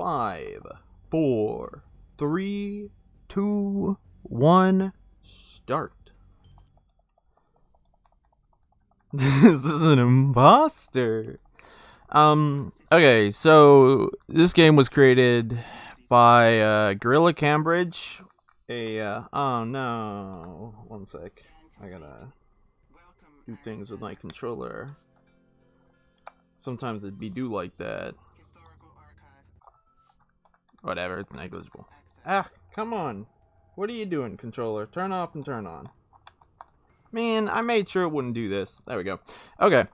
5, 4, 3, 2, 1, start. This is an imposter. Okay, so this game was created by Gorilla Cambridge. Oh no, one sec. I gotta do things with my controller. Sometimes it'd be do like that. Whatever, it's negligible. Ah, come on. What are you doing, controller? Turn off and turn on. Man, I made sure it wouldn't do this. There we go. Okay.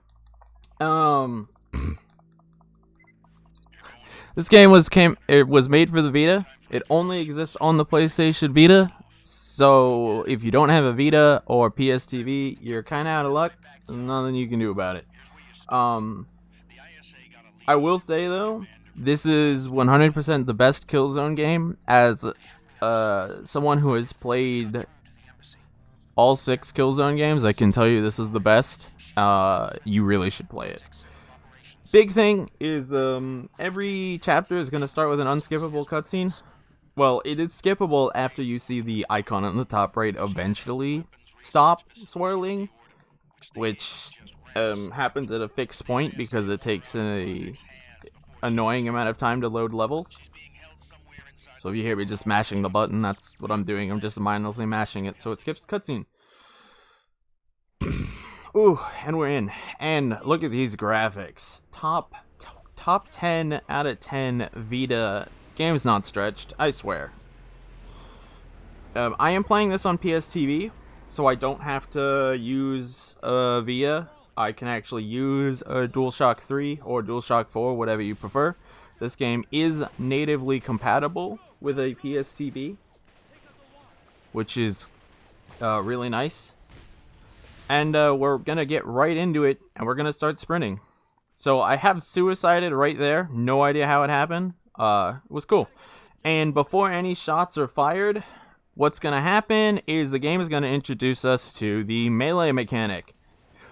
This game was made for the Vita. It only exists on the PlayStation Vita. So if you don't have a Vita or PSTV, you're kind of out of luck. Nothing you can do about it. I will say though, this is 100% the best Killzone game. As someone who has played all 6 Killzone games, I can tell you this is the best. You really should play it. Big thing is every chapter is going to start with an unskippable cutscene. Well, it is skippable after you see the icon on the top right eventually stop swirling, which happens at a fixed point because it takes an annoying amount of time to load levels. So if you hear me just mashing the button, that's what I'm doing. I'm just mindlessly mashing it so it skips cutscene. Ooh, and we're in. And look at these graphics. Top 10 out of 10 Vita. Game's not stretched, I swear. I am playing this on PSTV, so I don't have to use a Vita. I can actually use a DualShock 3 or DualShock 4, whatever you prefer. This game is natively compatible with a PSTV, which is really nice. And we're going to get right into it, and we're going to start sprinting. So I have suicided right there. No idea how it happened. It was cool. And before any shots are fired, what's going to happen is the game is going to introduce us to the melee mechanic.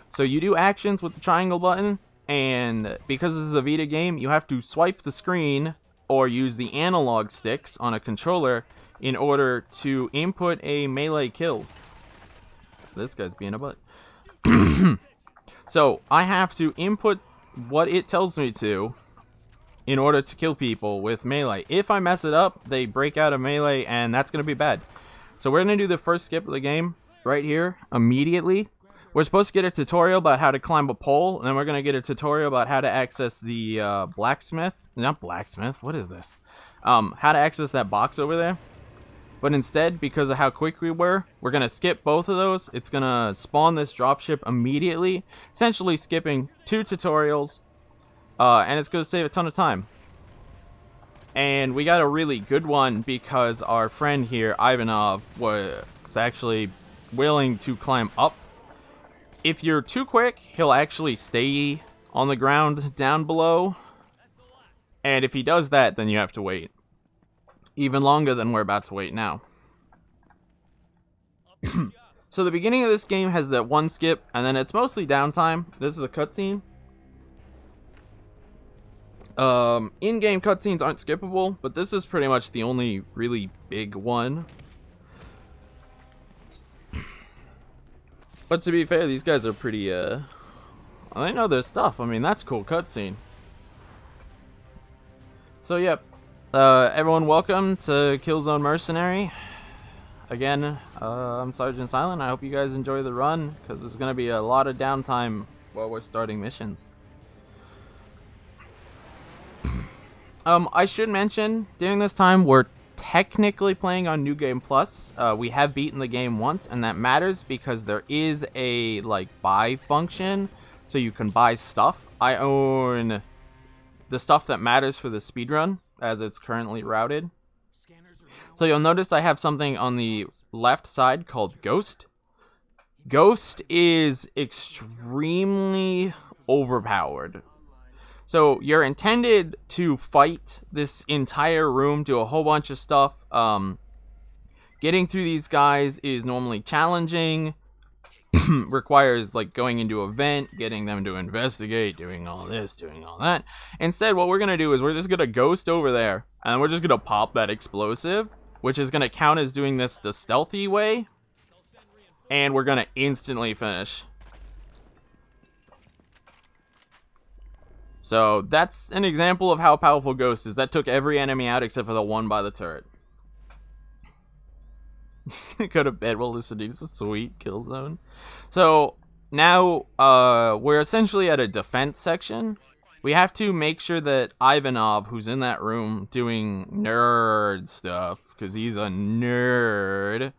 So you do actions with the triangle button, and because this is a Vita game, you have to swipe the screen or use the analog sticks on a controller in order to input a melee kill. This guy's being a butt. So I have to input what it tells me to in order to kill people with melee. If I mess it up, they break out of melee, and that's going to be bad. So we're going to do the first skip of the game right here immediately. We're supposed to get a tutorial about how to climb a pole, and then we're going to get a tutorial about how to access the blacksmith. Not blacksmith, what is this? How to access that box over there. But instead, because of how quick we were, we're going to skip both of those. It's going to spawn this dropship immediately, essentially skipping 2 tutorials, and it's going to save a ton of time. And we got a really good one because our friend here, Ivanov, was actually willing to climb up. If you're too quick, he'll actually stay on the ground down below. And if he does that, then you have to wait. Even longer than we're about to wait now. So the beginning of this game has that one skip, and then it's mostly downtime. This is a cutscene. In-game cutscenes aren't skippable, but this is pretty much the only really big one. But to be fair, these guys are pretty, they know their stuff. I mean, that's a cool cutscene. So, yep. Everyone, welcome to Killzone Mercenary. Again, I'm Sergeant Silent. I hope you guys enjoy the run, because there's going to be a lot of downtime while we're starting missions. I should mention, during this time, we're technically playing on New Game Plus. We have beaten the game once, and that matters because there is a, buy function, so you can buy stuff. I own the stuff that matters for the speedrun, as it's currently routed. So you'll notice I have something on the left side called Ghost. Ghost is extremely overpowered. So you're intended to fight this entire room, do a whole bunch of stuff. Getting through these guys is normally challenging. requires like going into a vent, getting them to investigate, doing all this, doing all that. Instead, what we're gonna do is we're just gonna ghost over there, and we're just gonna pop that explosive, which is gonna count as doing this the stealthy way, and we're gonna instantly finish. So that's an example of how powerful Ghost is. That took every enemy out except for the one by the turret. Go to bed while listening to sweet Killzone. So now we're essentially at a defense section. We have to make sure that Ivanov, who's in that room doing nerd stuff, because he's a nerd,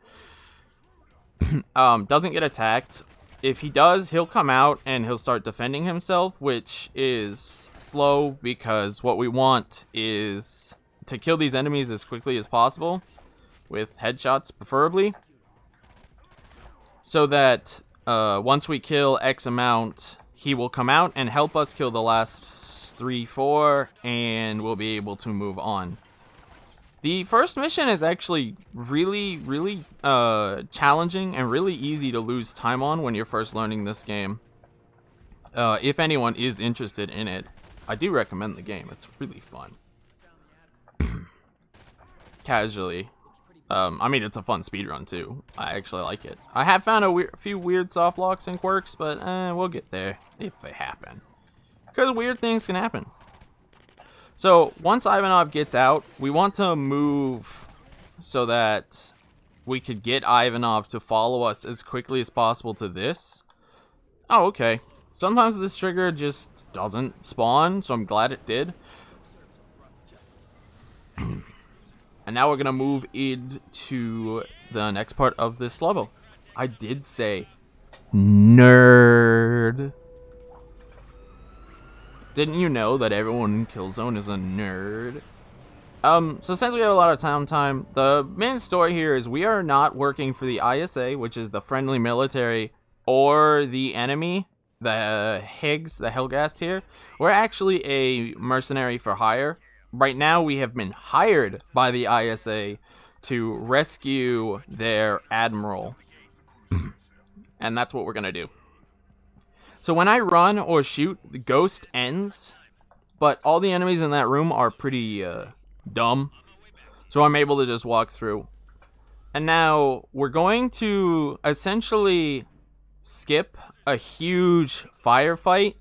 doesn't get attacked. If he does, he'll come out and he'll start defending himself, which is slow because what we want is to kill these enemies as quickly as possible, with headshots preferably, so that once we kill X amount, he will come out and help us kill the last 3, 4, and we'll be able to move on. The first mission is actually really challenging and really easy to lose time on when you're first learning this game. If anyone is interested in it, I do recommend the game. It's really fun. Casually. I mean, it's a fun speedrun too. I actually like it. I have found a few weird soft locks and quirks, but we'll get there if they happen. Because weird things can happen. So, once Ivanov gets out, we want to move so that we could get Ivanov to follow us as quickly as possible to this. Oh, okay. Sometimes this trigger just doesn't spawn, so I'm glad it did. And now we're going to move into the next part of this level. I did say nerd. Didn't you know that everyone in Killzone is a nerd? So since we have a lot of time, the main story here is we are not working for the ISA, which is the friendly military, or the enemy, the Higgs, the Helghast here. We're actually a mercenary for hire. Right now, we have been hired by the ISA to rescue their admiral. And that's what we're gonna do. So when I run or shoot, the ghost ends, but all the enemies in that room are pretty dumb, so I'm able to just walk through. And now we're going to essentially skip a huge firefight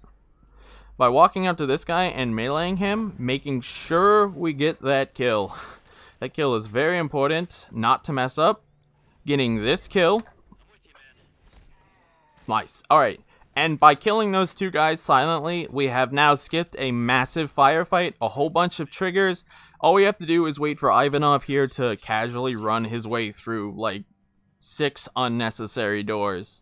by walking up to this guy and meleeing him, making sure we get that kill. That kill is very important, not to mess up. Getting this kill. Nice. Alright. And by killing those two guys silently, we have now skipped a massive firefight, a whole bunch of triggers. All we have to do is wait for Ivanov here to casually run his way through, like, 6 unnecessary doors.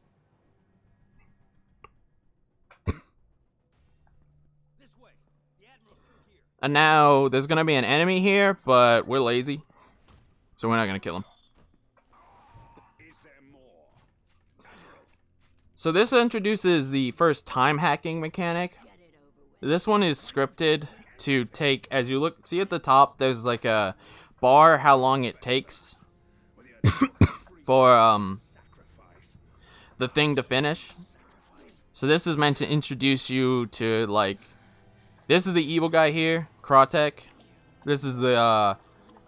And now, there's gonna be an enemy here, but we're lazy, so we're not gonna kill him. So this introduces the first time hacking mechanic. This one is scripted to take, as you look, see at the top, there's like a bar how long it takes for the thing to finish. So this is meant to introduce you to, like, this is the evil guy here, Kratek. This is the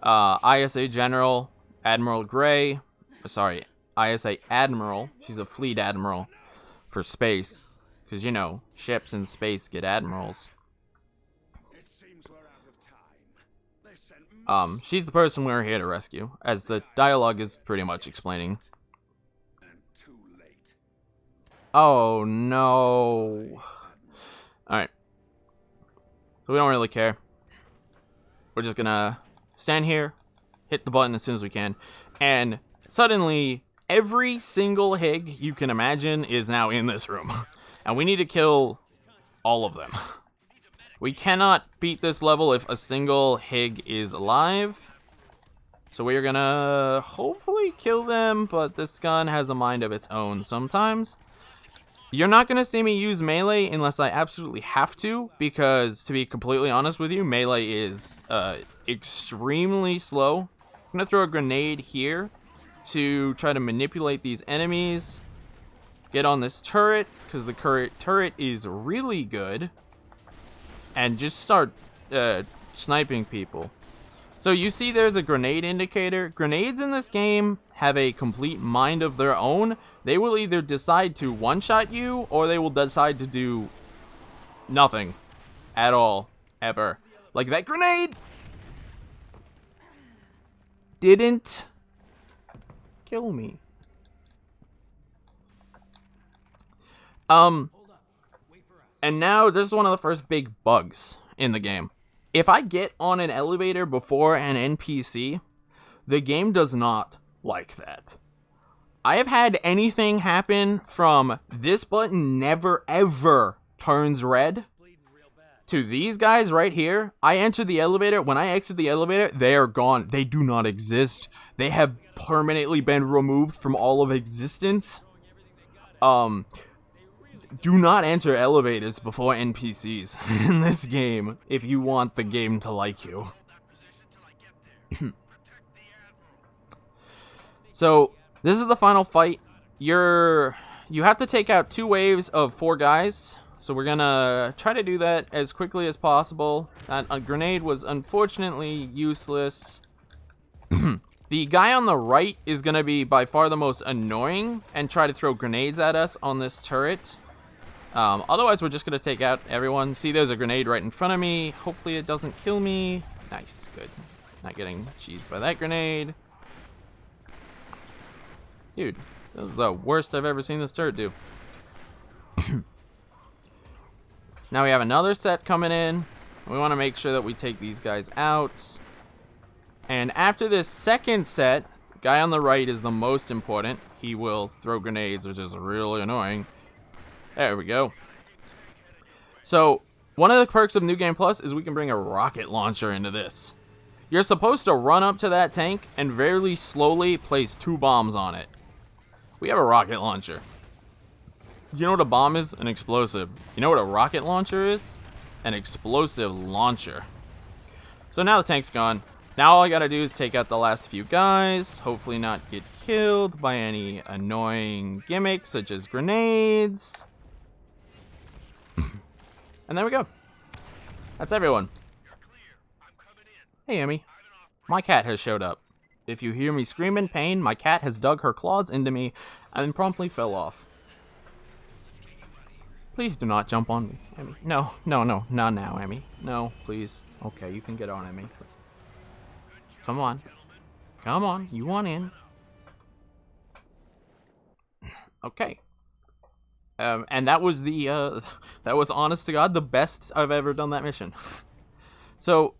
ISA General, Admiral Gray. Sorry, ISA Admiral. She's a fleet admiral for space, because, you know, ships in space get admirals. She's the person we're here to rescue, as the dialogue is pretty much explaining. Oh no. Alright. So we don't really care. We're just gonna stand here, hit the button as soon as we can, and suddenly every single Hig you can imagine is now in this room. And we need to kill all of them. We cannot beat this level if a single Hig is alive. So we are gonna hopefully kill them, but this gun has a mind of its own sometimes. You're not gonna see me use melee unless I absolutely have to, because to be completely honest with you, melee is extremely slow. I'm gonna throw a grenade here to try to manipulate these enemies, get on this turret, because the turret is really good, and just start sniping people. So you see there's a grenade indicator. Grenades in this game have a complete mind of their own. They will either decide to one-shot you, or they will decide to do nothing at all, ever. Like that grenade didn't kill me. And now this is one of the first big bugs in the game. If I get on an elevator before an NPC, the game does not like that. I have had anything happen from this button never ever turns red to these guys right here. I enter the elevator. When I exit the elevator, they are gone. They do not exist. They have permanently been removed from all of existence. Do not enter elevators before NPCs in this game if you want the game to like you. So, this is the final fight. You have to take out 2 waves of 4 guys. So we're gonna try to do that as quickly as possible. A grenade was unfortunately useless. The guy on the right is gonna be by far the most annoying and try to throw grenades at us on this turret. Otherwise, we're just going to take out everyone. See, there's a grenade right in front of me. Hopefully it doesn't kill me. Nice, good. Not getting cheesed by that grenade. Dude, this is the worst I've ever seen this turret do. Now we have another set coming in. We want to make sure that we take these guys out. And after this second set, the guy on the right is the most important. He will throw grenades, which is really annoying. There we go. So, one of the perks of New Game Plus is we can bring a rocket launcher into this. You're supposed to run up to that tank and very slowly place 2 bombs on it. We have a rocket launcher. You know what a bomb is? An explosive. You know what a rocket launcher is? An explosive launcher. So now the tank's gone. Now all I gotta do is take out the last few guys. Hopefully not get killed by any annoying gimmicks such as grenades. And there we go. That's everyone. Hey, Emmy. My cat has showed up. If you hear me scream in pain, my cat has dug her claws into me and promptly fell off. Please do not jump on me, Emmy. No, not now, Emmy. No, please. Okay, you can get on, Emmy. Come on. Come on, you want in. Okay. And that was that was honest to God the best I've ever done that mission. So,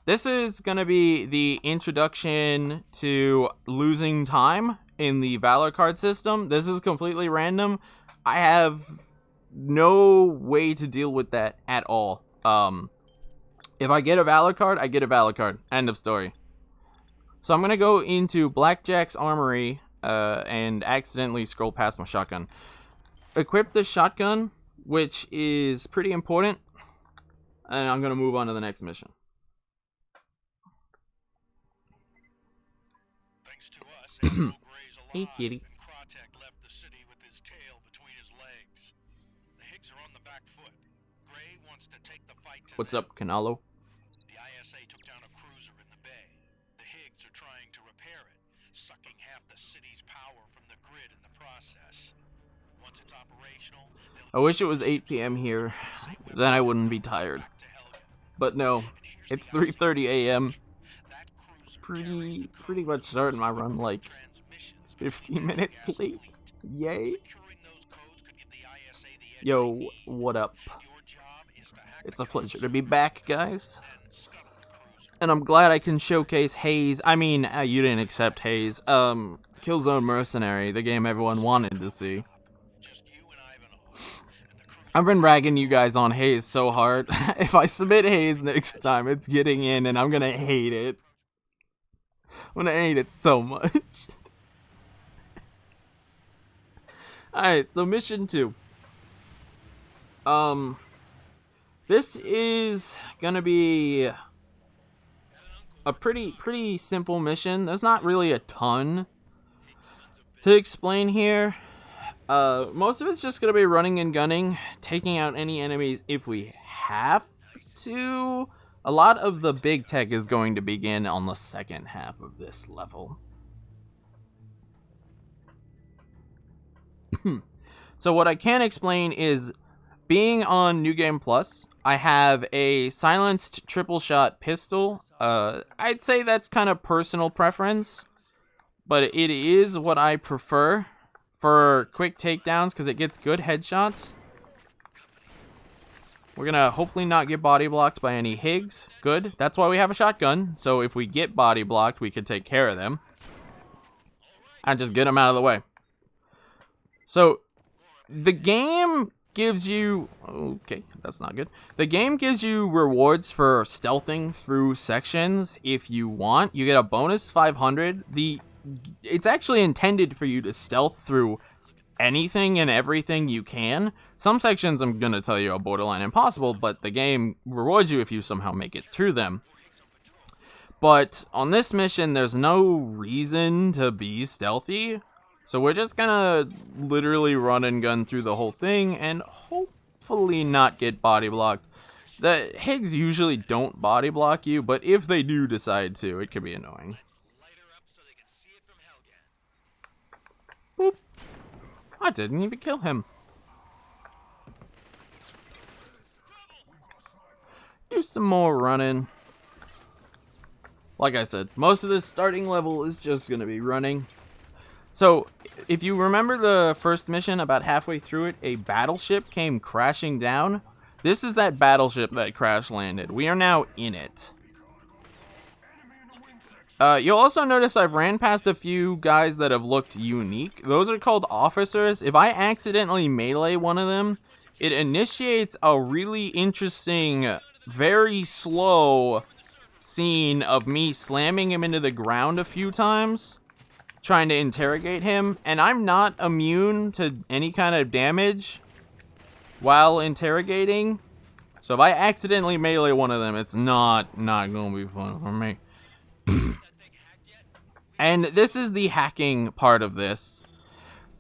this is gonna be the introduction to losing time in the Valor card system. This is completely random. I have no way to deal with that at all. If I get a Valor card, I get a Valor card. End of story. So I'm gonna go into Blackjack's armory and accidentally scroll past my shotgun. Equip the shotgun, which is pretty important, and I'm gonna move on to the next mission. Thanks to us, Hey, kitty. left the city with his tail between his legs. The Higgs are on the back foot. Gray wants to take the fight to What's them. up, Canalo? The ISA took down a cruiser in the bay. The Higgs are trying to repair it, sucking half the city's power from the grid in the process. Once it's operational, I wish it was 8 p.m. here, then I wouldn't be tired. But no, it's 3:30 a.m. Pretty much starting my run like 15 minutes late. Yay. Yo, what up? It's a pleasure to be back, guys. And I'm glad I can showcase Haze. I mean, you didn't accept Haze. Killzone Mercenary, the game everyone wanted to see. I've been ragging you guys on Haze so hard. If I submit Haze next time, it's getting in and I'm gonna hate it. I'm gonna hate it so much. Alright, so mission 2. This is gonna be a pretty simple mission. There's not really a ton to explain here. Most of it's just gonna be running and gunning, taking out any enemies if we have to. A lot of the big tech is going to begin on the second half of this level. So what I can explain is, being on New Game Plus, I have a silenced triple shot pistol. I'd say that's kind of personal preference, but it is what I prefer for quick takedowns because it gets good headshots. We're gonna hopefully not get body blocked by any Higgs. Good. That's why we have a shotgun. So if we get body blocked, we can take care of them and just get them out of the way. So the game gives you... Okay, that's not good. The game gives you rewards for stealthing through sections if you want. You get a bonus 500. It's actually intended for you to stealth through anything and everything you can. Some sections I'm gonna tell you are borderline impossible, but the game rewards you if you somehow make it through them. But on this mission, there's no reason to be stealthy, so we're just gonna literally run and gun through the whole thing and hopefully not get body blocked. The Higgs usually don't body block you, but if they do decide to, it can be annoying. Boop. I didn't even kill him. Do some more running. Like I said, most of this starting level is just going to be running. So, if you remember the first mission, about halfway through it, a battleship came crashing down. This is that battleship that crash landed. We are now in it. You'll also notice I've ran past a few guys that have looked unique. Those are called officers. If I accidentally melee one of them, it initiates a really interesting, very slow scene of me slamming him into the ground a few times, trying to interrogate him, and I'm not immune to any kind of damage while interrogating. So if I accidentally melee one of them, it's not gonna be fun for me. And this is the hacking part of this.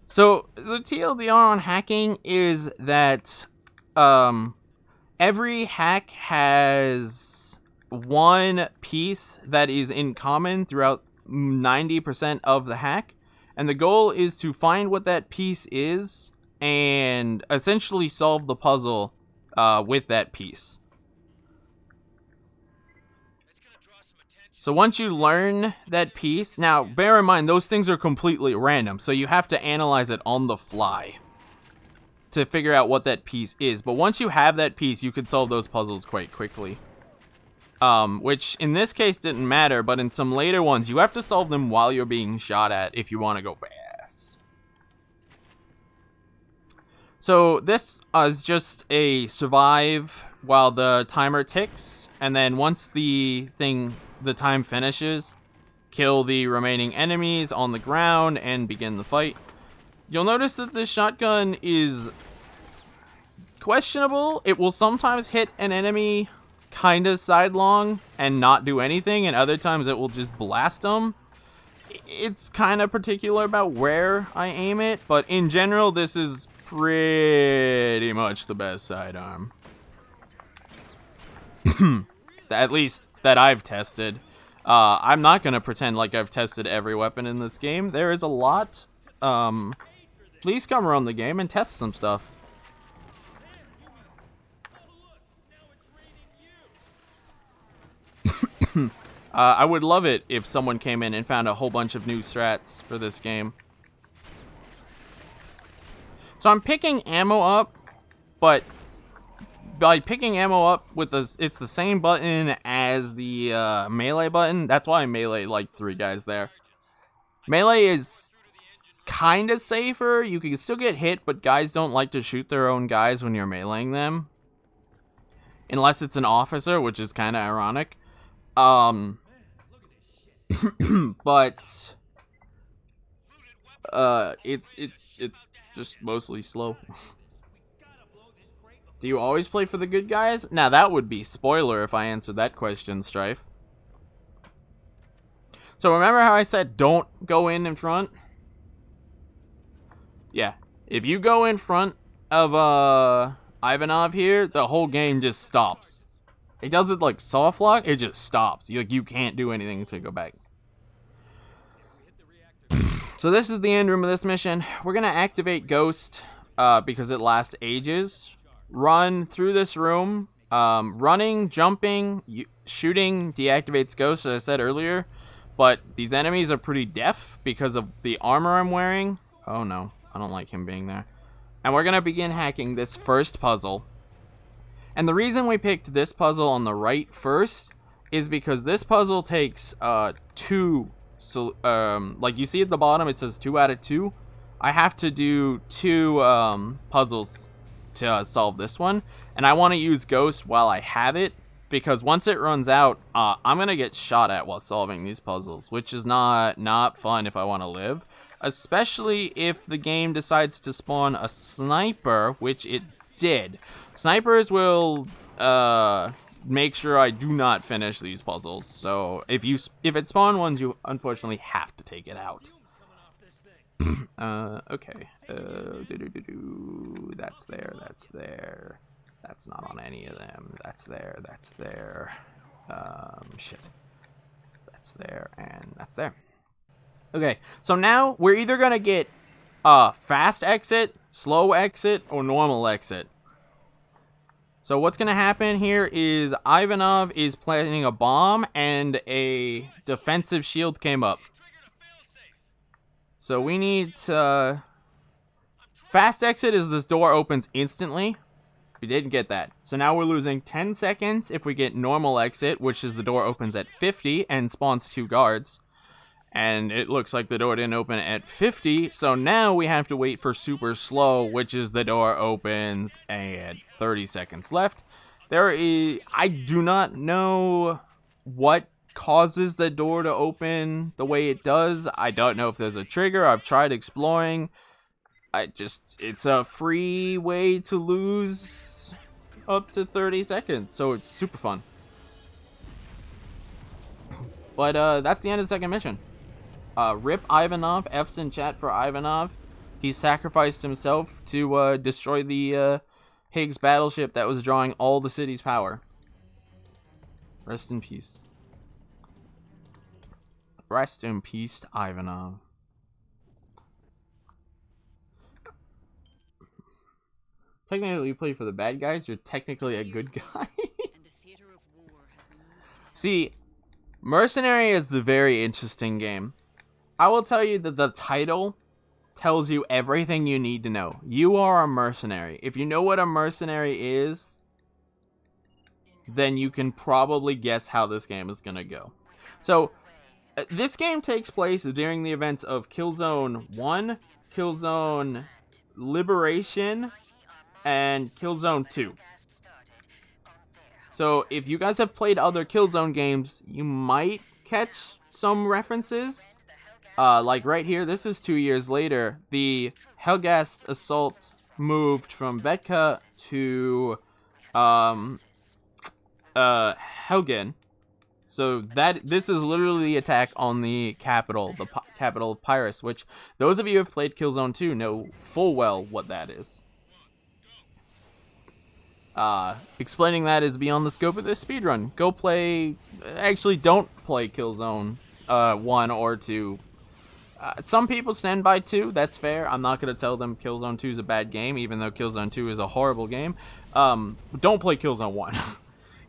So the TLDR on hacking is that every hack has one piece that is in common throughout 90% of the hack, and the goal is to find what that piece is and essentially solve the puzzle with that piece. So once you learn that piece, now bear in mind those things are completely random, so you have to analyze it on the fly to figure out what that piece is. But once you have that piece, you can solve those puzzles quite quickly. Which in this case didn't matter, but in some later ones, you have to solve them while you're being shot at if you want to go fast. So this is just a survive while the timer ticks, and then once the time finishes, kill the remaining enemies on the ground and begin the fight. You'll notice that this shotgun is questionable. It will sometimes hit an enemy kind of sidelong and not do anything, and other times it will just blast them. It's kind of particular about where I aim it, but in general this is pretty much the best sidearm. At least that I've tested. I'm not going to pretend like I've tested every weapon in this game. There is a lot. Please come around the game and test some stuff. I would love it if someone came in and found a whole bunch of new strats for this game. So I'm picking ammo up, but by picking ammo up with it's the same button as the melee button. That's why I melee like 3 guys there. Melee is kind of safer. You can still get hit, but guys don't like to shoot their own guys when you're meleeing them. Unless it's an officer, which is kind of ironic. But it's just mostly slow. Do you always play for the good guys? Now that would be spoiler if I answered that question, Strife. So remember how I said don't go in front? Yeah. If you go in front of Ivanov here, the whole game just stops. It doesn't like soft lock, it just stops. You can't do anything to go back. So this is the end room of this mission. We're gonna activate Ghost because it lasts ages. Run through this room. Running, jumping, shooting deactivates Ghost, as I said earlier. But these enemies are pretty deaf because of the armor I'm wearing. Oh no, I don't like him being there. And we're gonna begin hacking this first puzzle. And the reason we picked this puzzle on the right first is because this puzzle takes 2. So, like you see at the bottom, it says 2 out of 2. I have to do 2 puzzles to solve this one, and I want to use Ghost while I have it, because once it runs out, I'm gonna get shot at while solving these puzzles, which is not fun if I want to live, especially if the game decides to spawn a sniper, which it did. Snipers will make sure I do not finish these puzzles. So if it spawn ones, you unfortunately have to take it out. Okay. That's there. That's there. That's not on any of them. That's there. That's there. Shit. That's there and that's there. Okay. So now we're either gonna get fast exit, slow exit, or normal exit. So what's going to happen here is Ivanov is planting a bomb and a defensive shield came up. So we need to... Fast exit is this door opens instantly. We didn't get that. So now we're losing 10 seconds if we get normal exit, which is the door opens at 50 and spawns 2 guards. And it looks like the door didn't open at 50, so now we have to wait for super slow, which is the door opens at 30 seconds left. I do not know what causes the door to open the way it does. I don't know if there's a trigger. I've tried exploring. It's a free way to lose up to 30 seconds, so it's super fun. But that's the end of the second mission. Rip Ivanov. F's in chat for Ivanov. He sacrificed himself to destroy the Higgs battleship that was drawing all the city's power. Rest in peace. Rest in peace, Ivanov. Technically, you play for the bad guys. You're technically a good guy. See, Mercenary is a very interesting game. I will tell you that the title tells you everything you need to know. You are a mercenary. If you know what a mercenary is, then you can probably guess how this game is going to go. So, this game takes place during the events of Killzone 1, Killzone Liberation, and Killzone 2. So, if you guys have played other Killzone games, you might catch some references. Like right here, this is 2 years later. The Helgast assault moved from Vetka to Helgen. So this is literally the attack on the capital, capital of Pyrrhus, which those of you who have played Killzone 2 know full well what that is. Explaining that is beyond the scope of this speedrun. Go play... Actually, don't play Killzone 1 or 2. Some people stand by 2, that's fair. I'm not going to tell them Killzone 2 is a bad game, even though Killzone 2 is a horrible game. Don't play Killzone 1.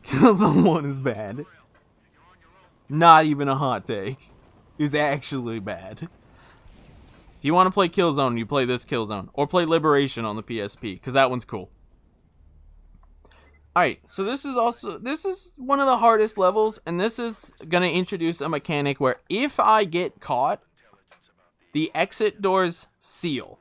Killzone 1 is bad. Not even a hot take. It's actually bad. If you want to play Killzone, you play this Killzone. Or play Liberation on the PSP, because that one's cool. Alright, so this is one of the hardest levels, and this is going to introduce a mechanic where if I get caught, the exit doors seal.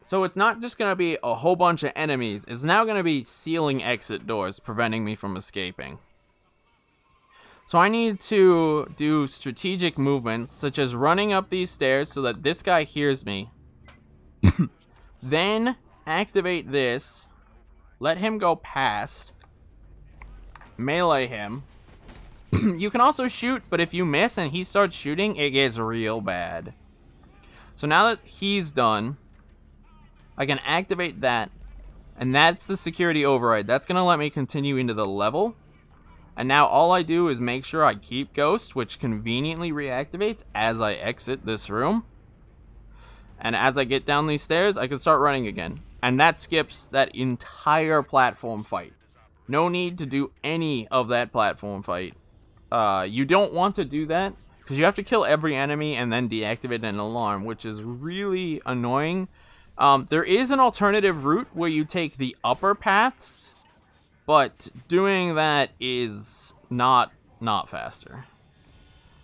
So it's not just going to be a whole bunch of enemies, it's now going to be sealing exit doors, preventing me from escaping. So I need to do strategic movements, such as running up these stairs so that this guy hears me. Then activate this, let him go past, melee him. You can also shoot, but if you miss and he starts shooting, it gets real bad. So now that he's done, I can activate that, and that's the security override. That's going to let me continue into the level. And now all I do is make sure I keep Ghost, which conveniently reactivates as I exit this room. And as I get down these stairs, I can start running again. And that skips that entire platform fight. No need to do any of that platform fight. You don't want to do that, because you have to kill every enemy and then deactivate an alarm, which is really annoying. There is an alternative route where you take the upper paths, but doing that is not faster.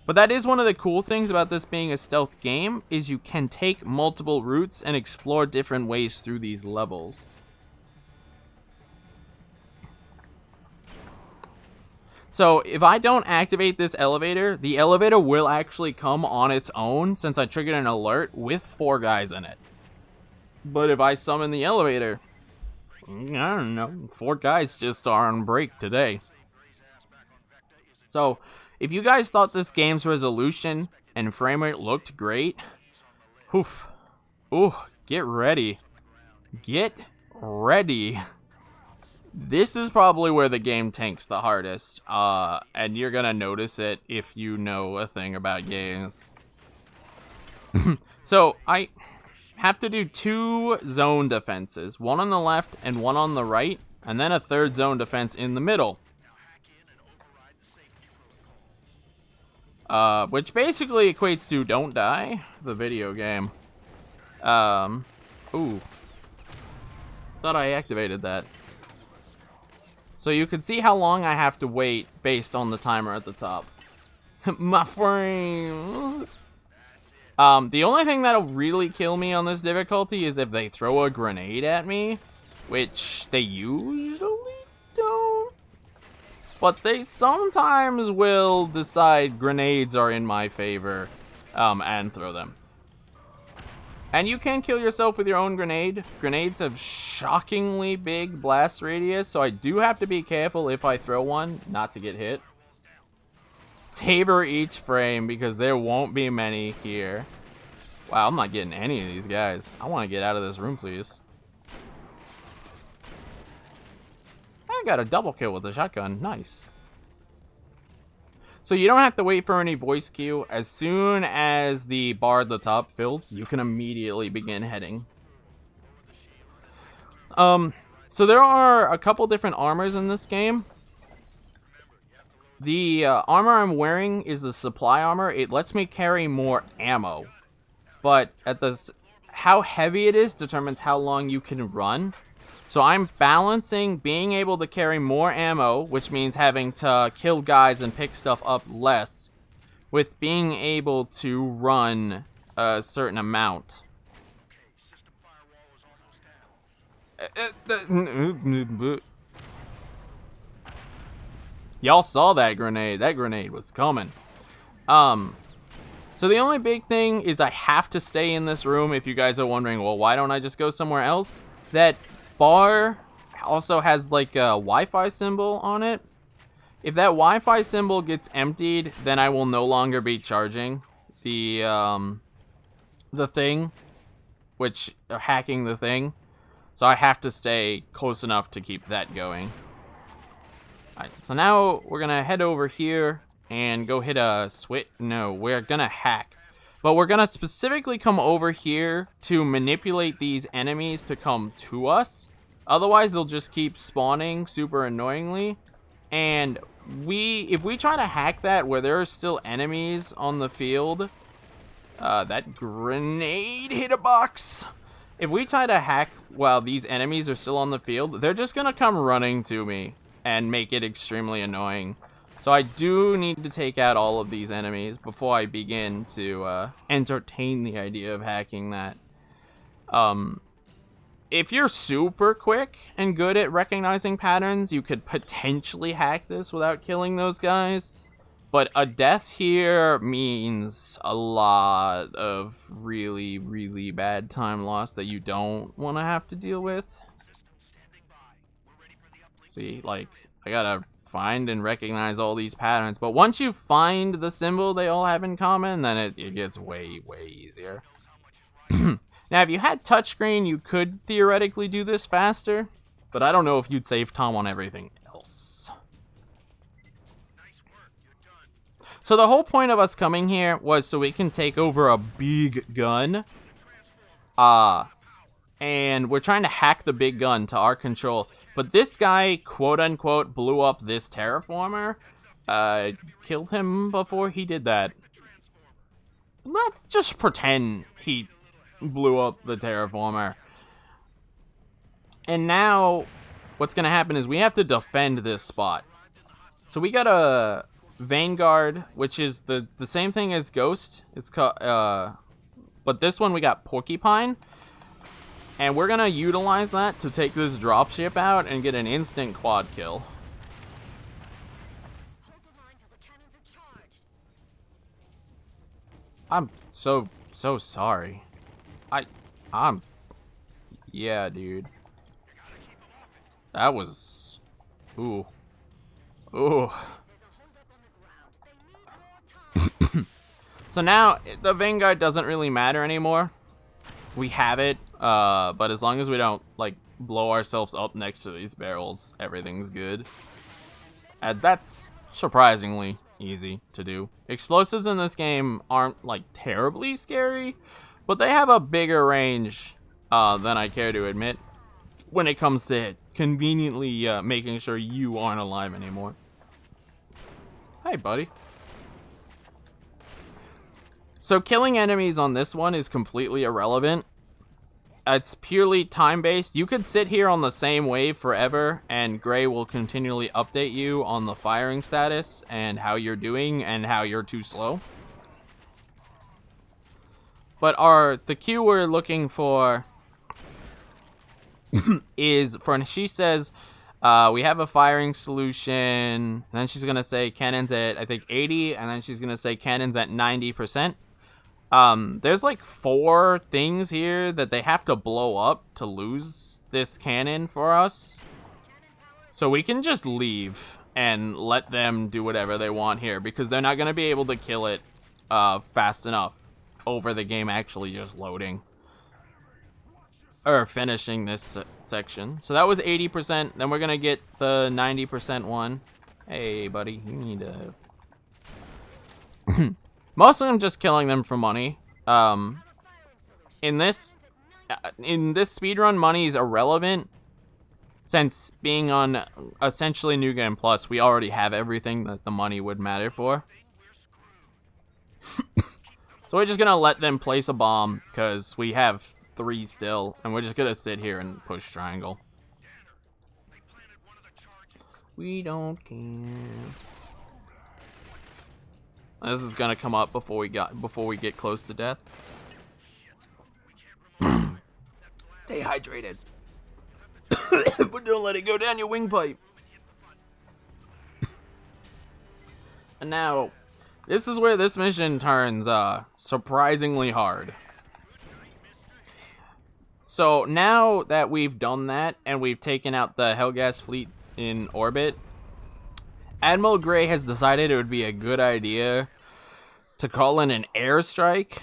But that is one of the cool things about this being a stealth game, is you can take multiple routes and explore different ways through these levels. So if I don't activate this elevator, the elevator will actually come on its own, since I triggered an alert with 4 guys in it. But if I summon the elevator, I don't know, 4 guys just are on break today. So if you guys thought this game's resolution and frame rate looked great, oof, ooh, get ready. Get ready. This is probably where the game tanks the hardest, and you're gonna notice it if you know a thing about games. So I have to do 2 zone defenses, one on the left and one on the right, and then a 3rd zone defense in the middle. Which basically equates to Don't Die, the video game. Ooh. Thought I activated that. So you can see how long I have to wait based on the timer at the top. My frames. The only thing that'll really kill me on this difficulty is if they throw a grenade at me, which they usually don't. But they sometimes will decide grenades are in my favor, and throw them. And you can kill yourself with your own grenade. Grenades have shockingly big blast radius, so I do have to be careful if I throw one not to get hit. Savor each frame, because there won't be many here. Wow, I'm not getting any of these guys. I want to get out of this room, please. I got a double kill with the shotgun. Nice. So you don't have to wait for any voice cue. As soon as the bar at the top fills, you can immediately begin heading. So there are a couple different armors in this game. The armor I'm wearing is the supply armor. It lets me carry more ammo. But how heavy it is determines how long you can run. So I'm balancing being able to carry more ammo, which means having to kill guys and pick stuff up less, with being able to run a certain amount. Y'all saw that grenade. That grenade was coming. So the only big thing is I have to stay in this room. If you guys are wondering, well, why don't I just go somewhere else? That bar also has like a Wi-Fi symbol on it. If that Wi-Fi symbol gets emptied, then I will no longer be charging the thing, which hacking the thing. So I have to stay close enough to keep that going. Alright, so now we're gonna head over here and go hit a switch. No, we're gonna hack. But we're gonna specifically come over here to manipulate these enemies to come to us. Otherwise, they'll just keep spawning super annoyingly. And if we try to hack that where there are still enemies on the field, that grenade hit a box. If we try to hack while these enemies are still on the field, they're just gonna come running to me and make it extremely annoying. So I do need to take out all of these enemies before I begin to entertain the idea of hacking that. If you're super quick and good at recognizing patterns, you could potentially hack this without killing those guys. But a death here means a lot of really, really bad time loss that you don't want to have to deal with. See, like, I gotta find and recognize all these patterns. But once you find the symbol they all have in common, then it gets way, way easier. Now, if you had touchscreen, you could theoretically do this faster, but I don't know if you'd save time on everything else. So the whole point of us coming here was so we can take over a big gun. And we're trying to hack the big gun to our control. But this guy, quote-unquote, blew up this terraformer. Killed him before he did that. Let's just pretend he blew up the terraformer. And now, what's going to happen is we have to defend this spot. So we got a Vanguard, which is the same thing as Ghost. It's called, but this one we got Porcupine. And we're going to utilize that to take this dropship out and get an instant quad kill. I'm so sorry. Yeah, dude. That was... Ooh. Ooh. So now, the Vanguard doesn't really matter anymore. We have it, but as long as we don't, like, blow ourselves up next to these barrels, everything's good. And that's surprisingly easy to do. Explosives in this game aren't, like, terribly scary, but they have a bigger range than I care to admit when it comes to conveniently making sure you aren't alive anymore. Hey, buddy. So killing enemies on this one is completely irrelevant. It's purely time-based. You could sit here on the same wave forever, and Gray will continually update you on the firing status and how you're doing and how you're too slow. But the cue we're looking for is for, she says, we have a firing solution, and then she's gonna say cannons at, I think, 80, and then she's gonna say cannons at 90%. There's like 4 things here that they have to blow up to lose this cannon for us. So we can just leave and let them do whatever they want here, because they're not going to be able to kill it fast enough over the game actually just loading. Or finishing this section. So that was 80%. Then we're going to get the 90% one. Hey, buddy, you need to... Mostly I'm just killing them for money. In this speedrun, money is irrelevant, since being on essentially New Game Plus, we already have everything that the money would matter for. So we're just gonna let them place a bomb, because we have 3 still, and we're just gonna sit here and push triangle. We don't care. This is gonna come up before we get close to death. Stay hydrated. But don't let it go down your windpipe. And now, this is where this mission turns surprisingly hard. So now that we've done that and we've taken out the Hellgas fleet in orbit, Admiral Gray has decided it would be a good idea to call in an airstrike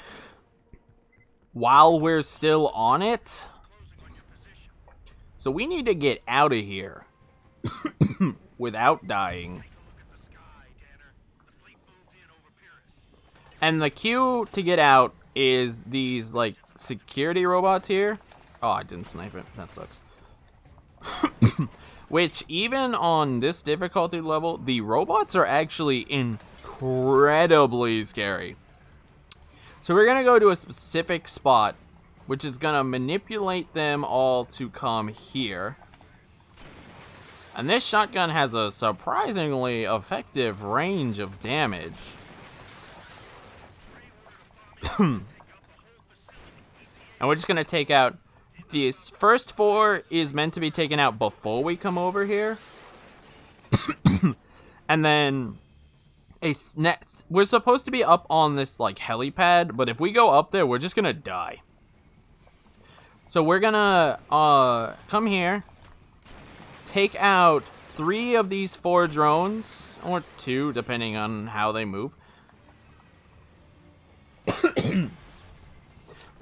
while we're still on it. So we need to get out of here without dying. And the cue to get out is these, like, security robots here. Oh, I didn't snipe it. That sucks. Which, even on this difficulty level, the robots are actually incredibly scary. So we're going to go to a specific spot, which is going to manipulate them all to come here. And this shotgun has a surprisingly effective range of damage. And we're just going to take out... These first 4 is meant to be taken out before we come over here. And then we're supposed to be up on this, like, helipad, but if we go up there, we're just gonna die. So we're gonna come here, take out 3 of these 4 drones, or 2 depending on how they move.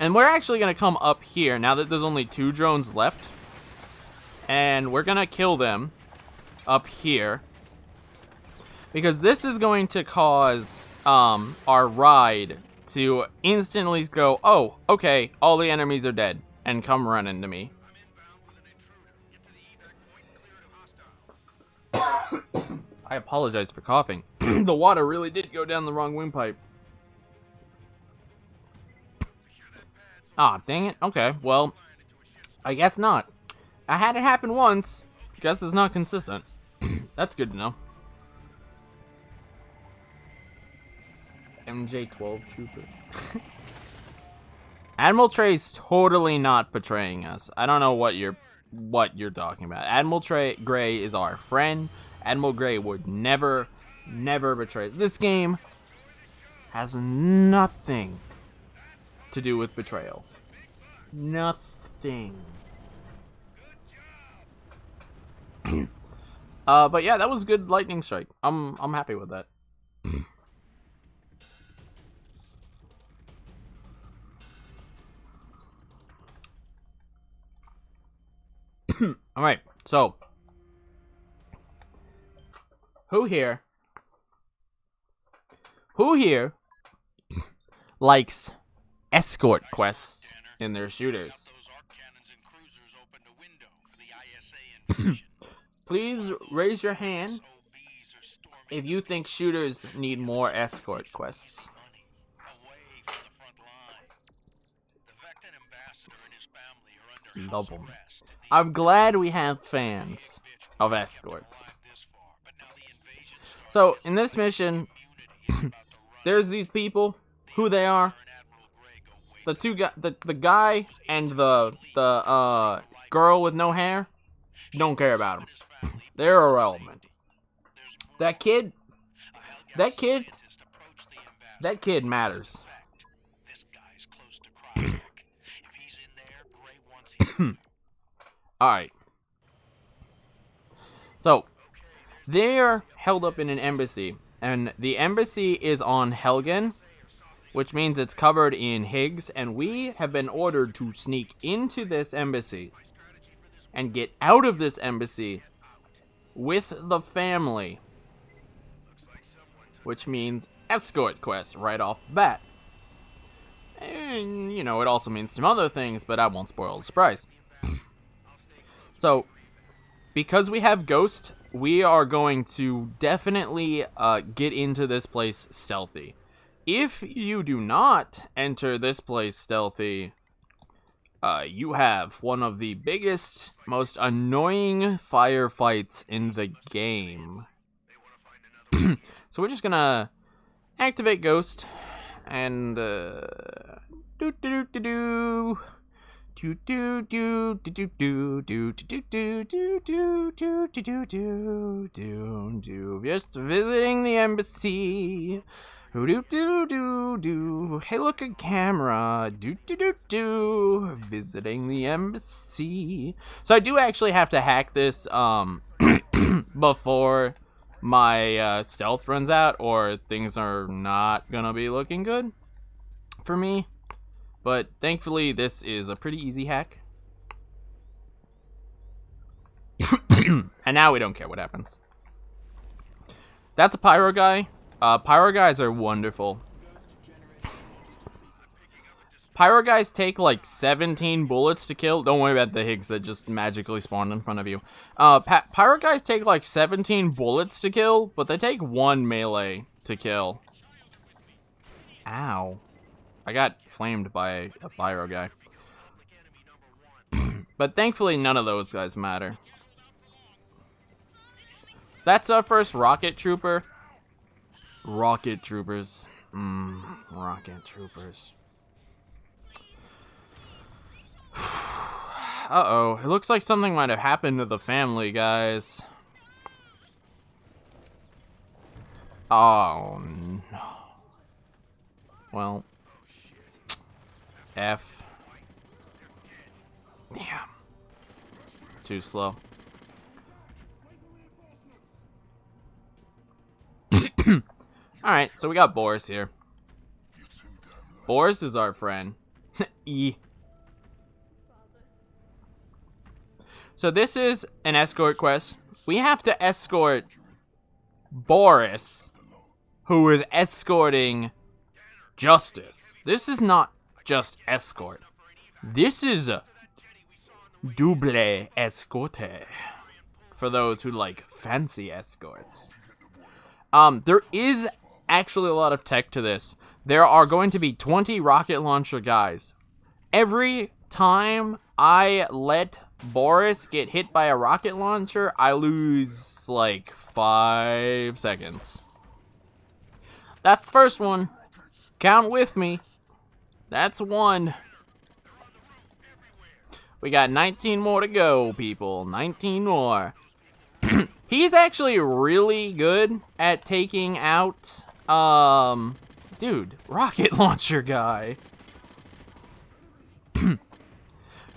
And we're actually going to come up here now that there's only 2 drones left. And we're going to kill them up here. Because this is going to cause our ride to instantly go, oh, okay, all the enemies are dead. And come running to me. I apologize for coughing. The water really did go down the wrong windpipe. Ah, dang it. Okay, well, I guess not. I had it happen once. Guess it's not consistent. That's good to know. MJ-12 Trooper. Admiral Trey's totally not betraying us. I don't know what you're talking about. Admiral Gray is our friend. Admiral Gray would never betray us. This game has nothing to do with betrayal. Nothing. But yeah, that was a good lightning strike. I'm happy with that. All right, so who here likes escort quests in their shooters? Please raise your hand if you think shooters need more escort quests. Double. I'm glad we have fans of escorts. So, in this mission, there's these people. Who they are? The guy and the girl with no hair. Don't care about them. They're irrelevant. That kid matters. Alright. So, they're held up in an embassy. And the embassy is on Helgen, which means it's covered in Higgs. And we have been ordered to sneak into this embassy and get out of this embassy with the family. Which means escort quest right off the bat. And, you know, it also means some other things, but I won't spoil the surprise. So, because we have Ghost, we are going to definitely get into this place stealthy. If you do not enter this place stealthy, you have one of the biggest, most annoying firefights in the game. So we're just gonna activate Ghost and just visiting the embassy. Hey, look, a camera. Visiting the embassy. So I do actually have to hack this before my stealth runs out, or things are not gonna be looking good for me. But thankfully, this is a pretty easy hack. And now we don't care what happens. That's a pyro guy. Pyro guys are wonderful. Pyro guys take like 17 bullets to kill. Don't worry about the Higgs that just magically spawned in front of you. Pyro guys take like 17 bullets to kill, but they take 1 melee to kill. Ow. I got flamed by a pyro guy. But thankfully, none of those guys matter. So that's our first rocket trooper. Rocket troopers. Rocket troopers. Uh-oh. It looks like something might have happened to the family, guys. Oh, no. Well. F. Damn. Too slow. Alright, so we got Boris here. Boris is our friend. E. So this is an escort quest. We have to escort Boris, who is escorting Justice. This is not just escort. This is a double escorte. For those who like fancy escorts. There is actually a lot of tech to this. There are going to be 20 rocket launcher guys. Every time I let Boris get hit by a rocket launcher, I lose like 5 seconds. That's the first one. Count with me. That's one. We got 19 more to go, people. 19 more. He's actually really good at taking out, dude, rocket launcher guy.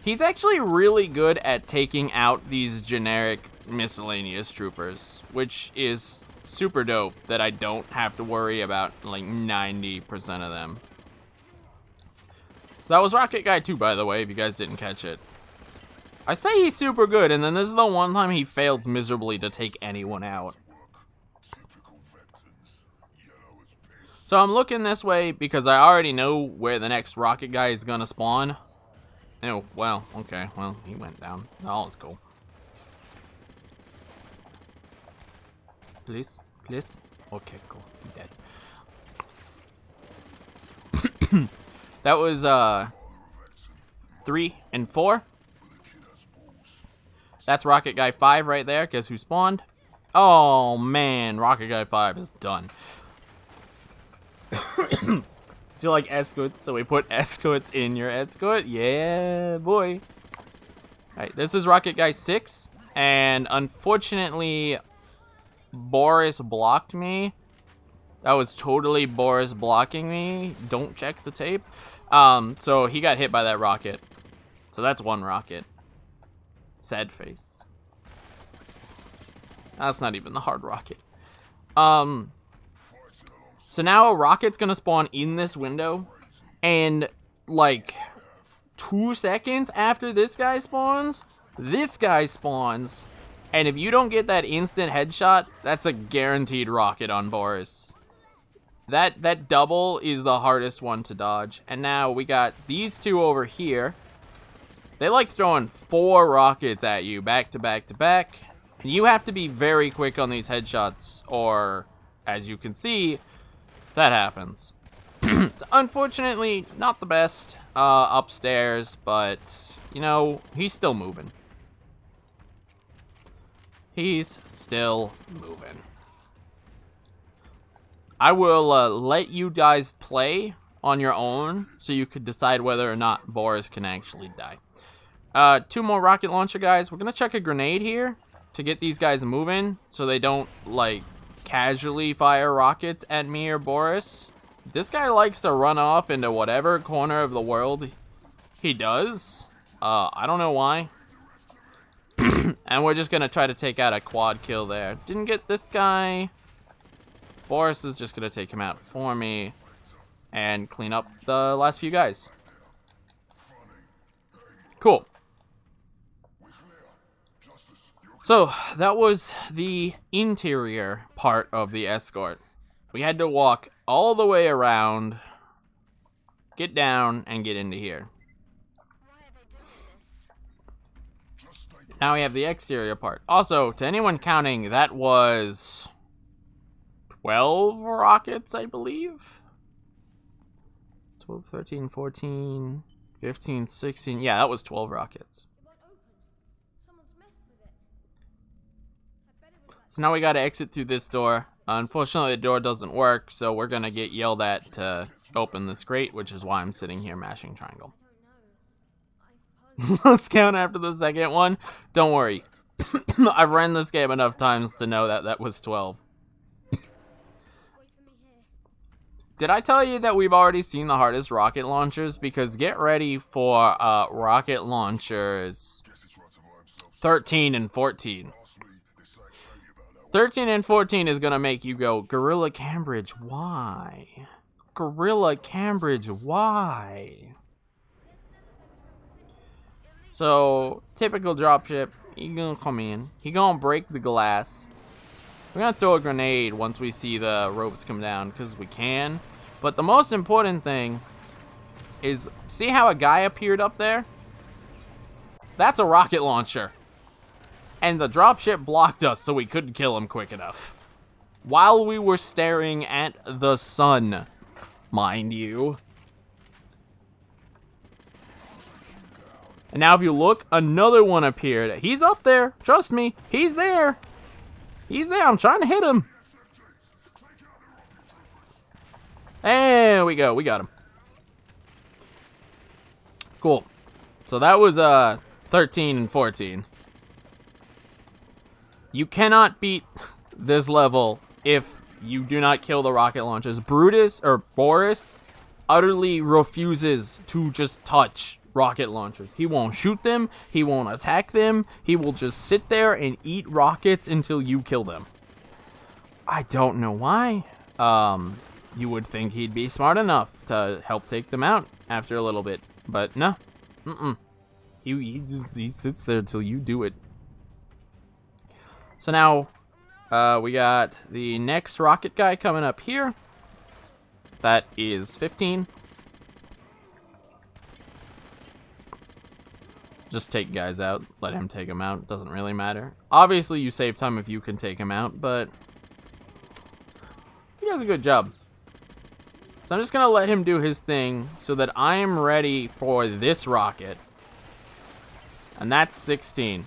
He's actually really good at taking out these generic miscellaneous troopers, which is super dope that I don't have to worry about like 90% of them. That was Rocket Guy 2, by the way, if you guys didn't catch it. I say he's super good, and then this is the one time he fails miserably to take anyone out. So I'm looking this way because I already know where the next rocket guy is gonna spawn. Oh, well, okay, well, he went down. All is cool. Please, please. Okay, cool. He dead. That was 3 and 4. That's Rocket Guy 5 right there. Guess who spawned? Oh, man. Rocket Guy 5 is done. Do you like escorts? So we put escorts in your escort? Yeah, boy. Alright, this is Rocket Guy 6. And unfortunately, Boris blocked me. That was totally Boris blocking me. Don't check the tape. So he got hit by that rocket. So that's one rocket. Sad face. That's not even the hard rocket. So now a rocket's gonna spawn in this window, and like 2 seconds after this guy spawns, and if you don't get that instant headshot, that's a guaranteed rocket on Boris. That double is the hardest one to dodge. And now we got these two over here. They like throwing 4 rockets at you back to back to back. And you have to be very quick on these headshots, or as you can see, that happens. It's unfortunately not the best upstairs, but you know, he's still moving. He's still moving. I will let you guys play on your own so you could decide whether or not Boris can actually die. 2 more rocket launcher guys. We're gonna chuck a grenade here to get these guys moving so they don't like casually fire rockets at me or Boris. This guy likes to run off into whatever corner of the world he does. I don't know why. And we're just gonna try to take out a quad kill there. Didn't get this guy. Boris is just gonna take him out for me and clean up the last few guys. Cool. So that was the interior part of the escort. We had to walk all the way around, get down, and get into here. Now we have the exterior part. Also, to anyone counting, that was 12 rockets, I believe. 12, 13, 14, 15, 16. Yeah, that was 12 rockets. So now we gotta exit through this door. Unfortunately, the door doesn't work, so we're gonna get yelled at to open this crate, which is why I'm sitting here mashing triangle. Let's count after the second one. Don't worry. I've ran this game enough times to know that that was 12. Did I tell you that we've already seen the hardest rocket launchers? Because get ready for rocket launchers 13 and 14. 13 and 14 is going to make you go, Gorilla Cambridge, why? Gorilla Cambridge, why? So, typical dropship. He gonna come in. He gonna break the glass. We're gonna throw a grenade once we see the ropes come down, because we can. But the most important thing is, see how a guy appeared up there? That's a rocket launcher. And the dropship blocked us, so we couldn't kill him quick enough. While we were staring at the sun, mind you. And now if you look, another one appeared. He's up there. Trust me. He's there. He's there. I'm trying to hit him. There we go. We got him. Cool. So that was 13 and 14. You cannot beat this level if you do not kill the rocket launchers. Brutus, or Boris, utterly refuses to just touch rocket launchers. He won't shoot them. He won't attack them. He will just sit there and eat rockets until you kill them. I don't know why. You would think he'd be smart enough to help take them out after a little bit, but no. He sits there till you do it. So now, we got the next rocket guy coming up here. That is 15. Just take guys out. Let him take them out. Doesn't really matter. Obviously, you save time if you can take him out, but he does a good job. So I'm just going to let him do his thing so that I am ready for this rocket. And that's 16.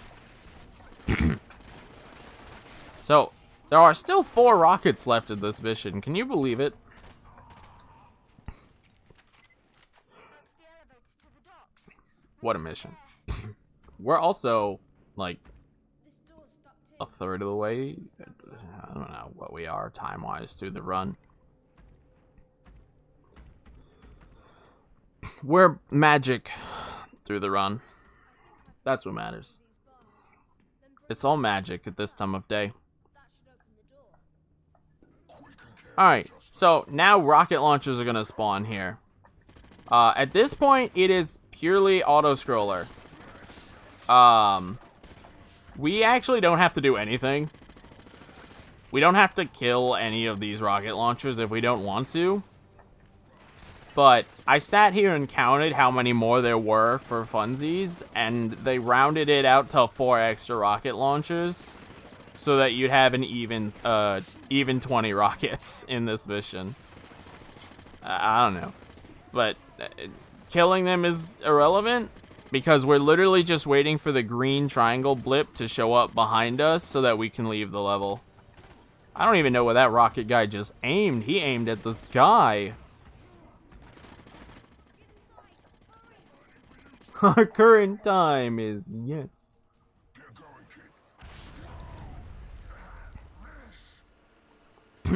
So, there are still 4 rockets left in this mission. Can you believe it? What a mission. We're also, like, a third of the way. I don't know what we are time-wise through the run. We're magic through the run. That's what matters. It's all magic at this time of day. Alright, so now rocket launchers are going to spawn here. At this point, it is purely auto-scroller. We actually don't have to do anything. We don't have to kill any of these rocket launchers if we don't want to. But I sat here and counted how many more there were for funsies, and they rounded it out to 4 extra rocket launchers so that you'd have an even 20 rockets in this mission. I don't know. But killing them is irrelevant because we're literally just waiting for the green triangle blip to show up behind us so that we can leave the level. I don't even know where that rocket guy just aimed. He aimed at the sky. Our current time is yes.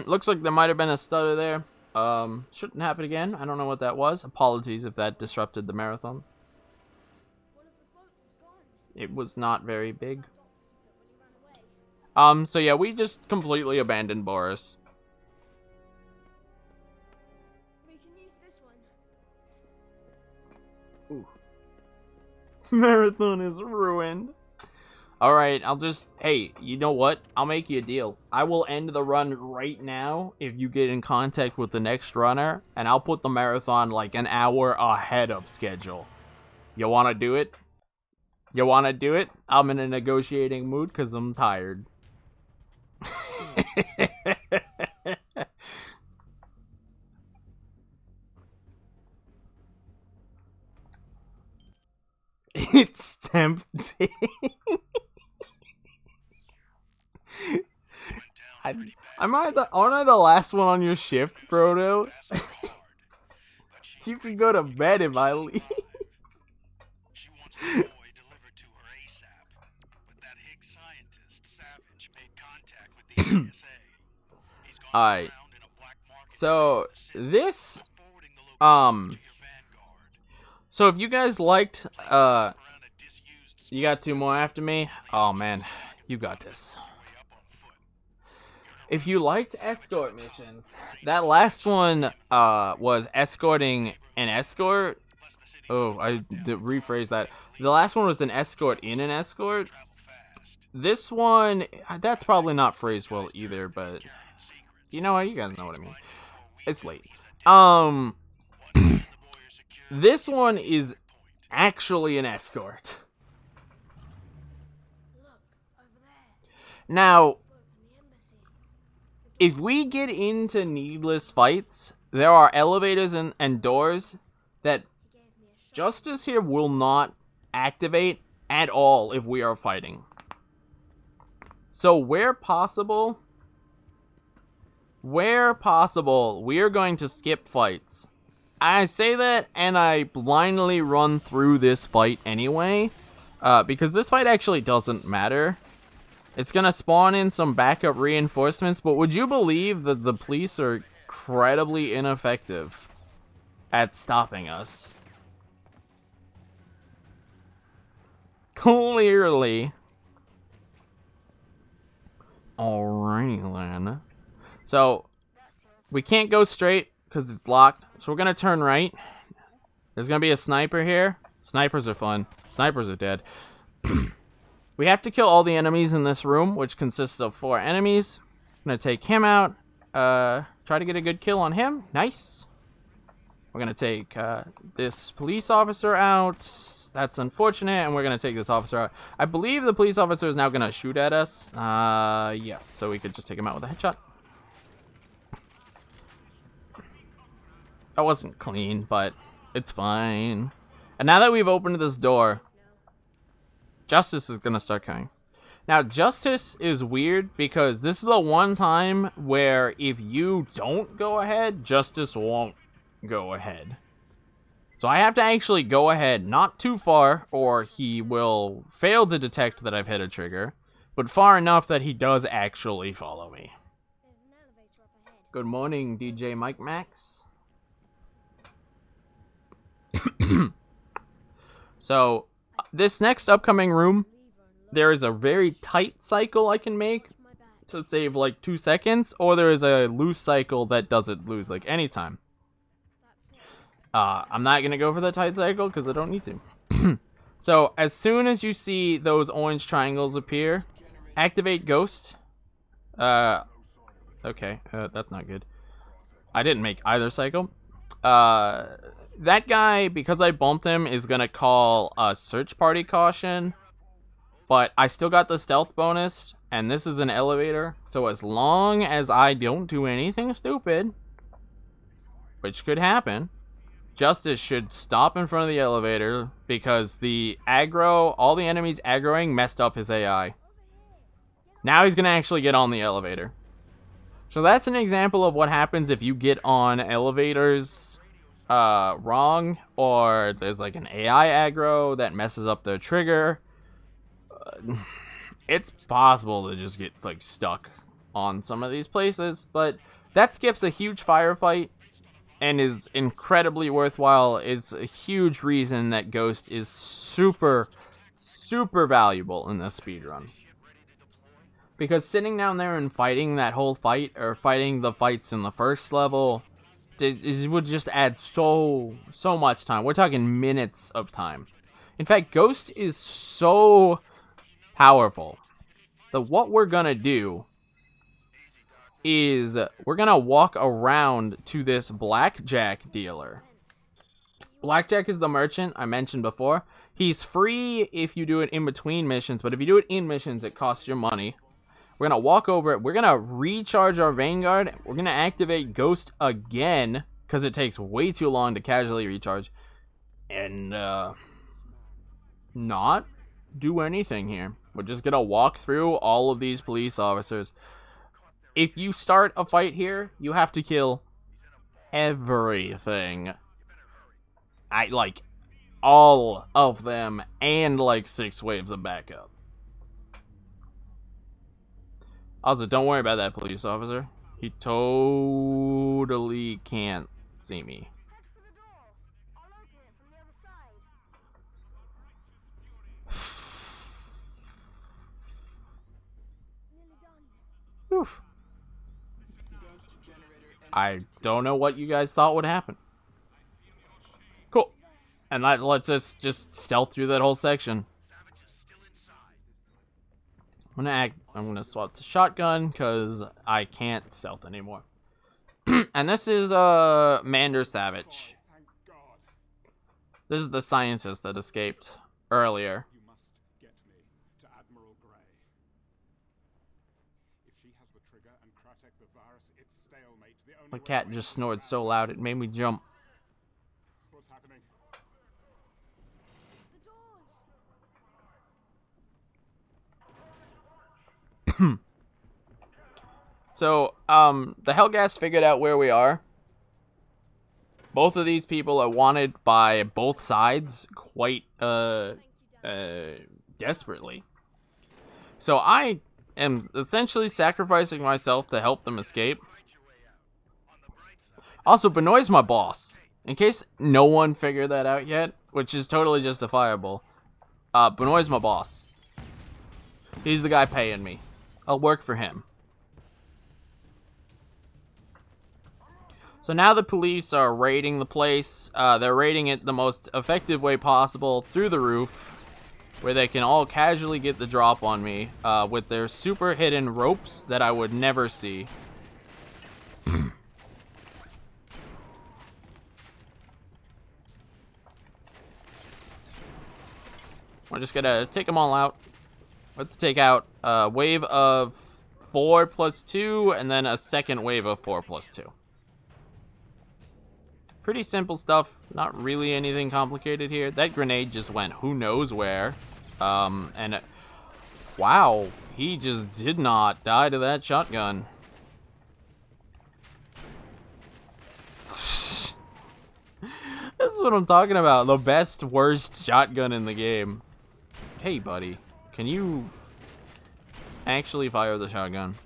Looks like there might have been a stutter there. Shouldn't happen again. I don't know what that was. Apologies if that disrupted the marathon. It was not very big. So yeah, we just completely abandoned Boris. We can use this one. Ooh. Marathon is ruined. Alright, hey, you know what? I'll make you a deal. I will end the run right now if you get in contact with the next runner, and I'll put the marathon like an hour ahead of schedule. You wanna do it? You wanna do it? I'm in a negotiating mood because I'm tired. It's tempting. Aren't I the last one on your shift, Frodo? You can go to bed if I leave. She wants the boy delivered to her ASAP, but that Higgs scientist, Savage, made contact with the ASA. He's gone Alright. around in a black market. So, this, Forwarding the location to your vanguard. so if you guys liked, you got 2 more after me? Oh man, you got this. If you liked escort missions, that last one was escorting an escort. Oh, I did rephrase that. The last one was an escort in an escort. This one, that's probably not phrased well either, but you know what? You guys know what I mean. It's late. This one is actually an escort. Now, if we get into needless fights, there are elevators and doors that Justice here will not activate at all if we are fighting. So where possible, we are going to skip fights. I say that and I blindly run through this fight anyway, because this fight actually doesn't matter. It's gonna spawn in some backup reinforcements, but would you believe that the police are incredibly ineffective at stopping us? Clearly. Alrighty then. So, we can't go straight because it's locked. So we're gonna turn right. There's gonna be a sniper here. Snipers are fun. Snipers are dead. We have to kill all the enemies in this room, which consists of 4 enemies. I'm gonna take him out. Try to get a good kill on him. Nice. We're gonna take this police officer out. That's unfortunate, and we're gonna take this officer out. I believe the police officer is now gonna shoot at us. Yes, so we could just take him out with a headshot. That wasn't clean, but it's fine. And now that we've opened this door, Justice is gonna start coming. Now, Justice is weird because this is the one time where if you don't go ahead, Justice won't go ahead. So I have to actually go ahead, not too far, or he will fail to detect that I've hit a trigger, but far enough that he does actually follow me. Good morning, DJ Mike Max. So, this next upcoming room, there is a very tight cycle I can make to save like 2 seconds, or there is a loose cycle that doesn't lose like anytime. I'm not gonna go for the tight cycle because I don't need to. So as soon as you see those orange triangles appear, activate Ghost. Okay, that's not good. I didn't make either cycle. That guy, because I bumped him, is gonna call a search party caution. But I still got the stealth bonus, and this is an elevator. So as long as I don't do anything stupid, which could happen, Justice should stop in front of the elevator because the aggro, all the enemies aggroing messed up his AI. Now he's gonna actually get on the elevator. So that's an example of what happens if you get on elevators wrong, or there's like an AI aggro that messes up the trigger. It's possible to just get like stuck on some of these places, but that skips a huge firefight and is incredibly worthwhile. It's a huge reason that Ghost is super valuable in this speedrun. Because sitting down there and fighting that whole fight, or fighting the fights in the first level, would just add so much time. We're talking minutes of time. In fact, Ghost is so powerful that what we're gonna do is we're gonna walk around to this blackjack dealer. Blackjack is the merchant I mentioned before. He's free if you do it in between missions, but if you do it in missions, it costs you money. We're gonna walk over it. We're gonna recharge our Vanguard. We're gonna activate Ghost again because it takes way too long to casually recharge, and not do anything here. We're just gonna walk through all of these police officers. If you start a fight here, you have to kill everything. Like all of them, and like 6 waves of backup. Also, don't worry about that police officer. He totally can't see me. Whew. I don't know what you guys thought would happen. Cool. And that lets us just stealth through that whole section. I'm gonna swap to shotgun because I can't stealth anymore. And this is Mander Savage. This is the scientist that escaped earlier. You must get me to Admiral Grey. If she has the trigger and Kratek the virus, it's stalemate. The only My way cat away just from snored that so loud it made me jump. What's happening? The doors. So, the Hellgas figured out where we are. Both of these people are wanted by both sides quite, desperately. So I am essentially sacrificing myself to help them escape. Also, Benoit's my boss. In case no one figured that out yet, which is totally justifiable. Benoit's my boss. He's the guy paying me. I'll work for him. So now the police are raiding the place. They're raiding it the most effective way possible through the roof, where they can all casually get the drop on me with their super hidden ropes that I would never see. We're just gonna take them all out. Let's take out a wave of 4 plus 2, and then a second wave of 4 plus 2. Pretty simple stuff. Not really anything complicated here. That grenade just went who knows where. Wow, he just did not die to that shotgun. This is what I'm talking about. The best, worst shotgun in the game. Hey, buddy. Can you actually fire the shotgun?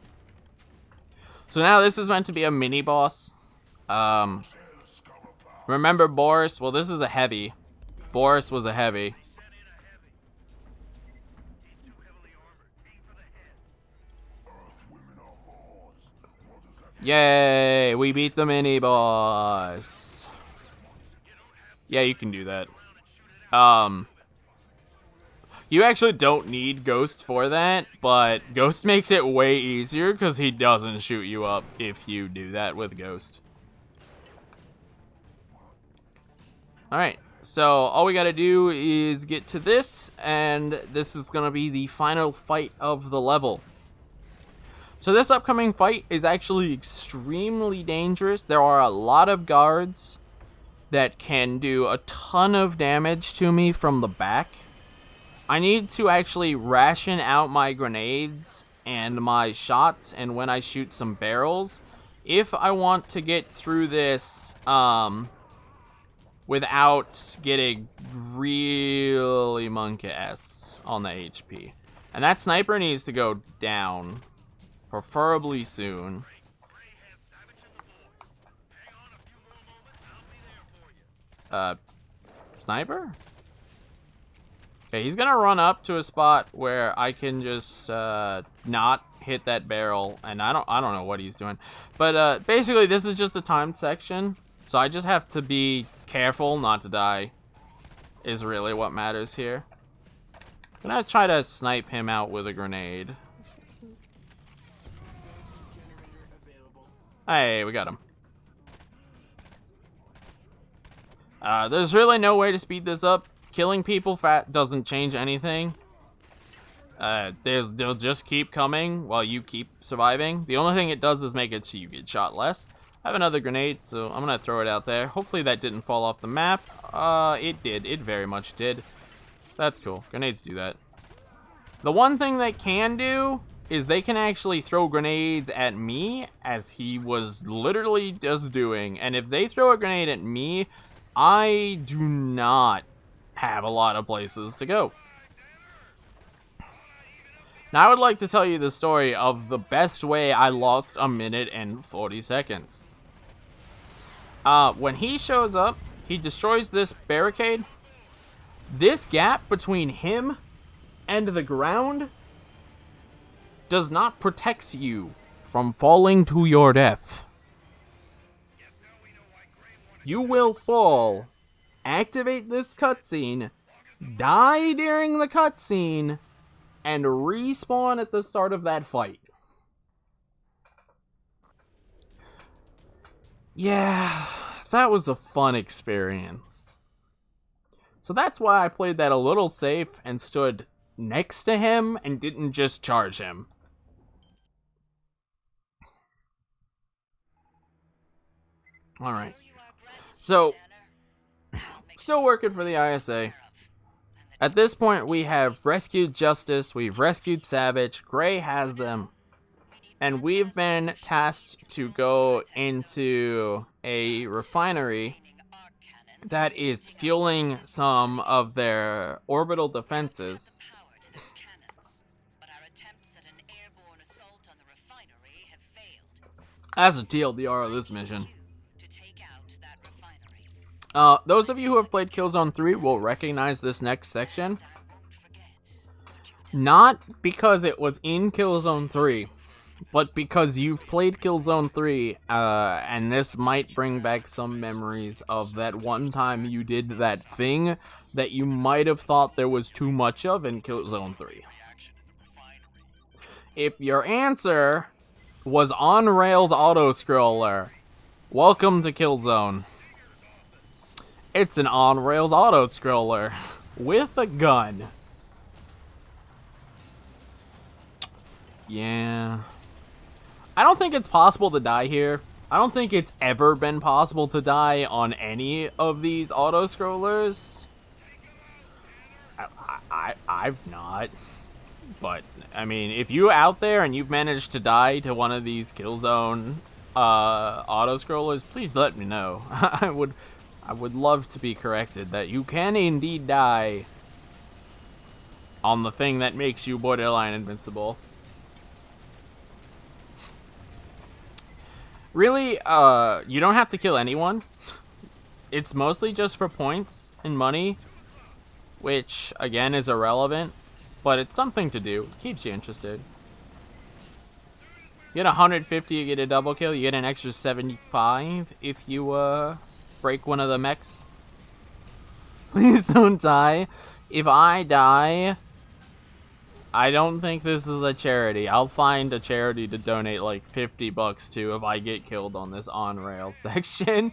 So now this is meant to be a mini boss. Remember Boris? Well, this is a heavy. Boris was a heavy. Yay! We beat the mini boss. Yeah, you can do that. You actually don't need Ghost for that, but Ghost makes it way easier because he doesn't shoot you up if you do that with Ghost. Alright, so all we gotta do is get to this, and this is gonna be the final fight of the level. So this upcoming fight is actually extremely dangerous. There are a lot of guards that can do a ton of damage to me from the back. I need to actually ration out my grenades and my shots, and when I shoot some barrels, if I want to get through this, without getting really monk-ass on the HP. And that sniper needs to go down, preferably soon. Sniper? Okay, he's gonna run up to a spot where I can just not hit that barrel, and I don't know what he's doing. But basically this is just a timed section, so I just have to be careful not to die is really what matters here. I'm gonna try to snipe him out with a grenade. Hey, we got him. There's really no way to speed this up. Killing people fat doesn't change anything. They'll just keep coming while you keep surviving. The only thing it does is make it so you get shot less. I have another grenade, so I'm gonna throw it out there. Hopefully that didn't fall off the map. It did. It very much did. That's cool. Grenades do that. The one thing they can do is they can actually throw grenades at me, as he was literally just doing. And if they throw a grenade at me, I do not have a lot of places to go. Now I would like to tell you the story of the best way I lost 1 minute and 40 seconds. When he shows up, he destroys this barricade. This gap between him and the ground does not protect you from falling to your death. You will fall activate this cutscene, die during the cutscene, and respawn at the start of that fight. Yeah, that was a fun experience. So that's why I played that a little safe and stood next to him and didn't just charge him. Alright. So, still working for the ISA. At this point, we have rescued Justice, we've rescued Savage, Gray has them, and we've been tasked to go into a refinery that is fueling some of their orbital defenses. As a TLDR of this mission. Those of you who have played Killzone 3 will recognize this next section. Not because it was in Killzone 3, but because you've played Killzone 3, and this might bring back some memories of that one time you did that thing that you might have thought there was too much of in Killzone 3. If your answer was on-rails auto-scroller, welcome to Killzone. It's an on-rails auto-scroller with a gun. Yeah. I don't think it's possible to die here. I don't think it's ever been possible to die on any of these auto-scrollers. I've not. But, I mean, if you're out there and you've managed to die to one of these Killzone auto-scrollers, please let me know. I would love to be corrected that you can indeed die on the thing that makes you borderline invincible. Really, you don't have to kill anyone. It's mostly just for points and money, which, again, is irrelevant, but it's something to do. It keeps you interested. You get 150, you get a double kill, you get an extra 75 if you, break one of the mechs. Please don't die. If I die, I don't think this is a charity. I'll find a charity to donate like $50 to if I get killed on this on-rail section.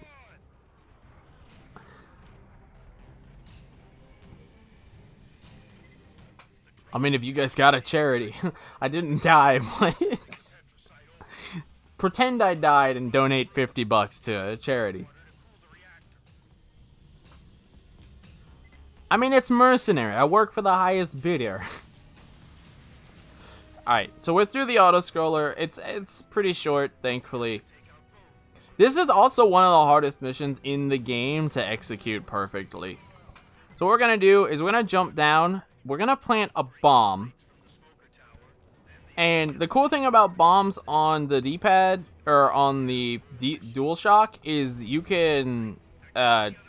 I mean, if you guys got a charity. I didn't die, but pretend I died and donate $50 to a charity. I mean, it's Mercenary. I work for the highest bidder. Alright, so we're through the auto-scroller. It's pretty short, thankfully. This is also one of the hardest missions in the game to execute perfectly. So what we're going to do is we're going to jump down. We're going to plant a bomb. And the cool thing about bombs on the D-pad, or on the DualShock, is you can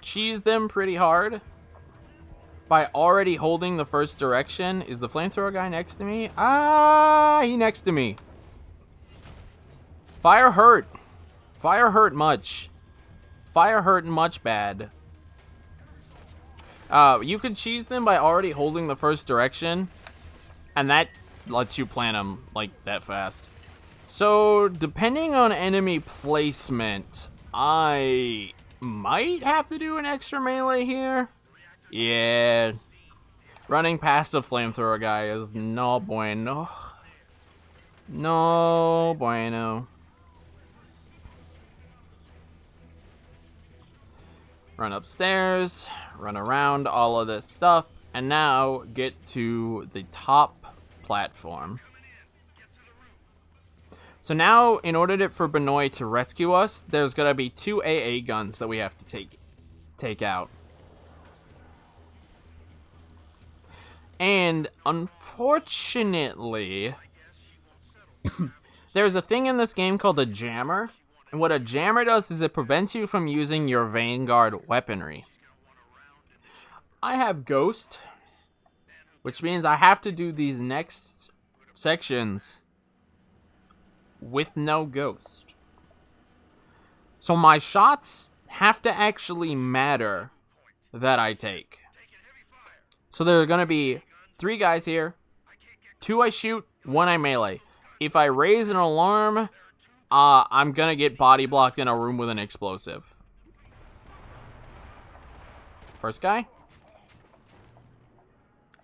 cheese them pretty hard by already holding the first direction. Is the flamethrower guy next to me? Ah, he next to me. Fire hurt. Fire hurt much. Fire hurt much bad. You can cheese them by already holding the first direction, and that lets you plant them like that fast. So, depending on enemy placement, I might have to do an extra melee here. Yeah. Running past a flamethrower guy is no bueno. No bueno. Run upstairs, run around all of this stuff, and now get to the top platform. So now, in order for Benoit to rescue us, there's gonna be 2 AA guns that we have to take out. And unfortunately, there's a thing in this game called a jammer. And what a jammer does is it prevents you from using your Vanguard weaponry. I have Ghost, which means I have to do these next sections with no Ghost. So my shots have to actually matter that I take. So there are going to be 3 guys here. 2 I shoot, 1 I melee. If I raise an alarm, I'm going to get body blocked in a room with an explosive. First guy.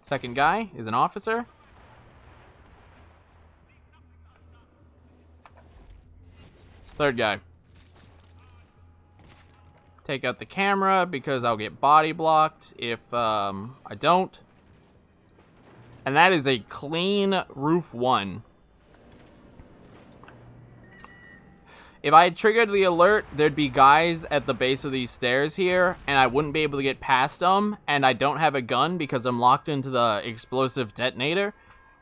Second guy is an officer. Third guy. Take out the camera because I'll get body blocked if I don't. And that is a clean roof 1. If I had triggered the alert, there'd be guys at the base of these stairs here, and I wouldn't be able to get past them, and I don't have a gun because I'm locked into the explosive detonator.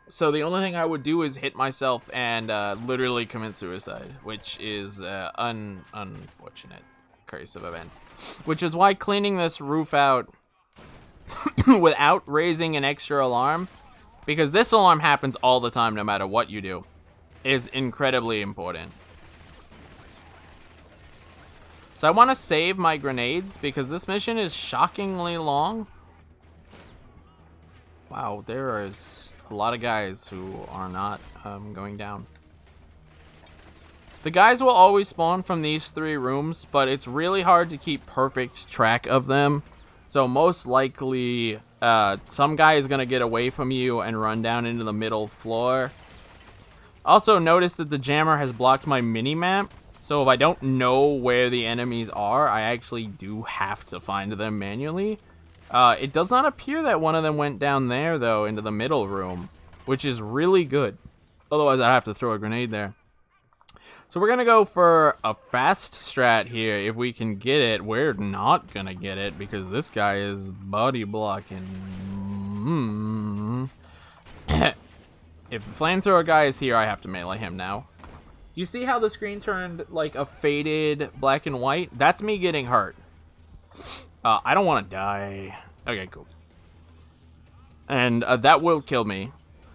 So the only thing I would do is hit myself and literally commit suicide, which is unfortunate curse of events. Which is why cleaning this roof out without raising an extra alarm, because this alarm happens all the time no matter what you do, is incredibly important. So I want to save my grenades because this mission is shockingly long. Wow, there is a lot of guys who are not going down. The guys will always spawn from these 3 rooms, but it's really hard to keep perfect track of them. So most likely, some guy is going to get away from you and run down into the middle floor. Also, notice that the jammer has blocked my mini-map. So if I don't know where the enemies are, I actually do have to find them manually. It does not appear that one of them went down there, though, into the middle room, which is really good. Otherwise, I'd have to throw a grenade there. So we're going to go for a fast strat here if we can get it. We're not going to get it because this guy is body blocking. If the flamethrower guy is here, I have to melee him now. You see how the screen turned like a faded black and white? That's me getting hurt. I don't want to die. Okay, cool. And that will kill me.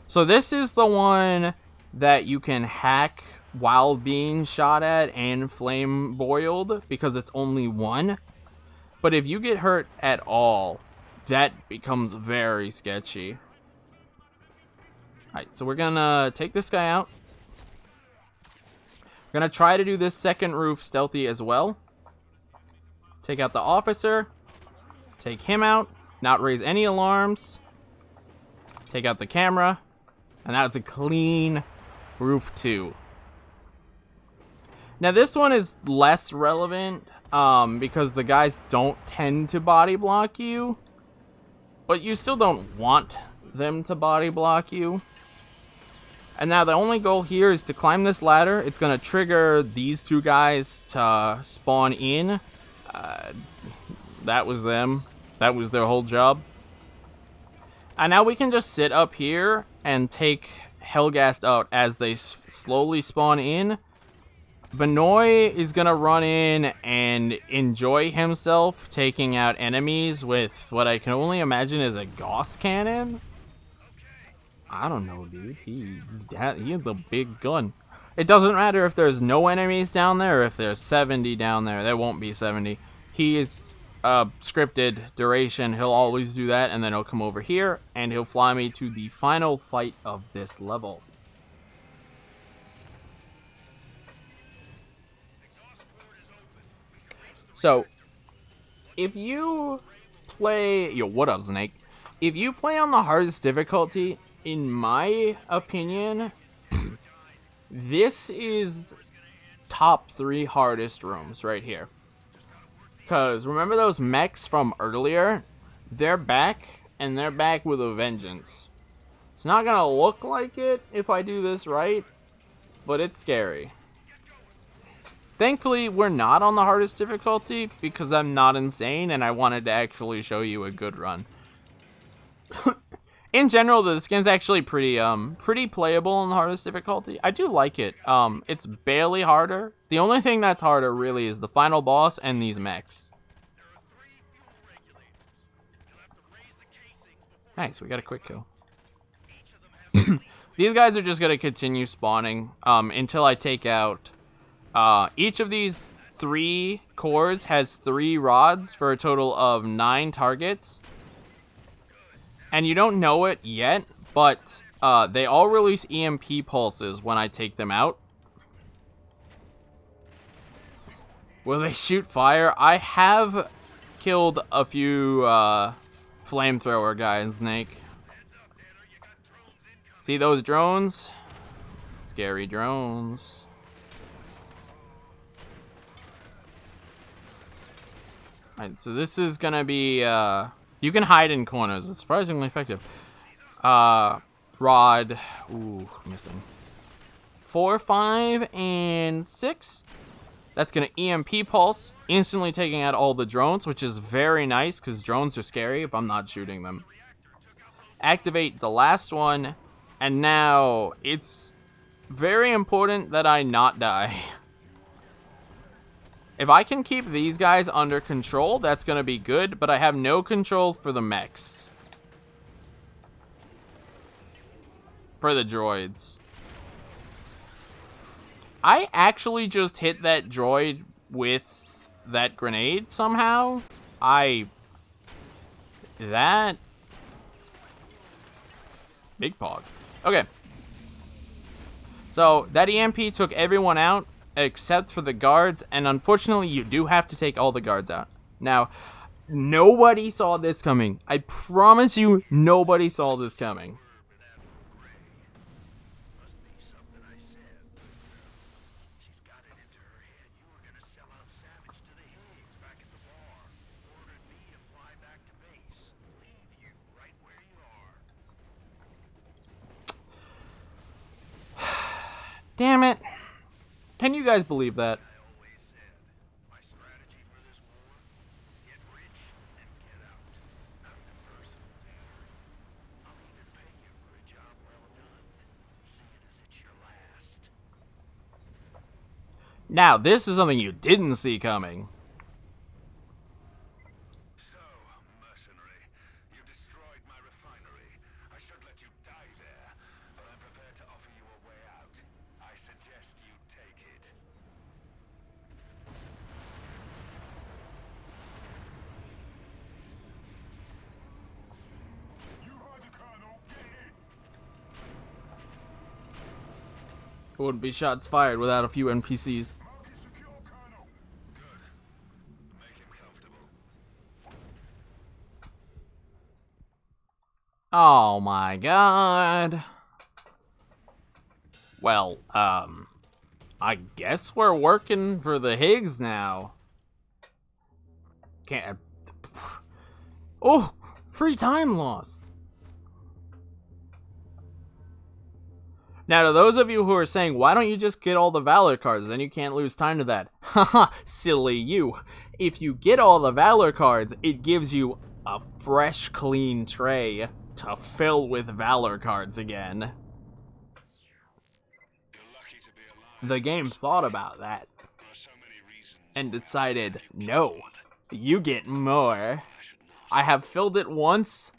So this is the one that you can hack while being shot at and flame boiled because it's only 1. But if you get hurt at all, that becomes very sketchy. Alright, so we're gonna take this guy out. We're gonna try to do this second roof stealthy as well. Take out the officer. Take him out. Not raise any alarms. Take out the camera. And that's a clean roof 2. Now this one is less relevant because the guys don't tend to body block you. But you still don't want them to body block you. And now the only goal here is to climb this ladder. It's going to trigger these 2 guys to spawn in. That was them. That was their whole job. And now we can just sit up here and take Hellgast out as they slowly spawn in. Vinoy is going to run in and enjoy himself taking out enemies with what I can only imagine is a Gauss cannon. I don't know, dude. He has the big gun. It doesn't matter if there's no enemies down there or if there's 70 down there. There won't be 70. He is scripted duration. He'll always do that, and then he'll come over here, and he'll fly me to the final fight of this level. So, if you play... Yo, what up, Snake? If you play on the hardest difficulty... In my opinion, this is top 3 hardest rooms right here. Because remember those mechs from earlier? They're back, and they're back with a vengeance. It's not going to look like it if I do this right, but it's scary. Thankfully, we're not on the hardest difficulty because I'm not insane, and I wanted to actually show you a good run. In general, the skin's actually pretty playable on the hardest difficulty. I do like it. It's barely harder. The only thing that's harder really is the final boss and these mechs. Nice, we got a quick kill. These guys are just gonna continue spawning until I take out each of these 3 cores has 3 rods for a total of 9 targets. And you don't know it yet, but they all release EMP pulses when I take them out. Will they shoot fire? I have killed a few flamethrower guys, Snake. See those drones? Scary drones. Alright, so this is gonna be, you can hide in corners. It's surprisingly effective. Rod. Ooh, missing. 4, 5, and 6. That's gonna EMP pulse, instantly taking out all the drones, which is very nice, because drones are scary if I'm not shooting them. Activate the last one, and now it's very important that I not die. If I can keep these guys under control, that's going to be good, but I have no control for the mechs. For the droids. I actually just hit that droid with that grenade somehow. That... Big pog. Okay. So, that EMP took everyone out, except for the guards, and unfortunately you do have to take all the guards out. Now, nobody saw this coming. I promise you, nobody saw this coming. Damn it. Can you guys believe that? Now, this is something you didn't see coming. So, Mercenary, you destroyed my refinery. I should let you die there, but I'm prepared to offer you a way out. I suggest you take it. You heard the Colonel. Get in. It wouldn't be shots fired without a few NPCs. Mark is secure, Colonel. Good. Make him comfortable. Oh my god. Well, I guess we're working for the Higgs now. Can't... Oh! Free time loss! Now, to those of you who are saying, why don't you just get all the Valor cards, then you can't lose time to that. Haha, silly you. If you get all the Valor cards, it gives you a fresh, clean tray to fill with Valor cards again. You're lucky to be alive. The game thought about that There are so many reasons and decided, no, you get more. I have filled it once.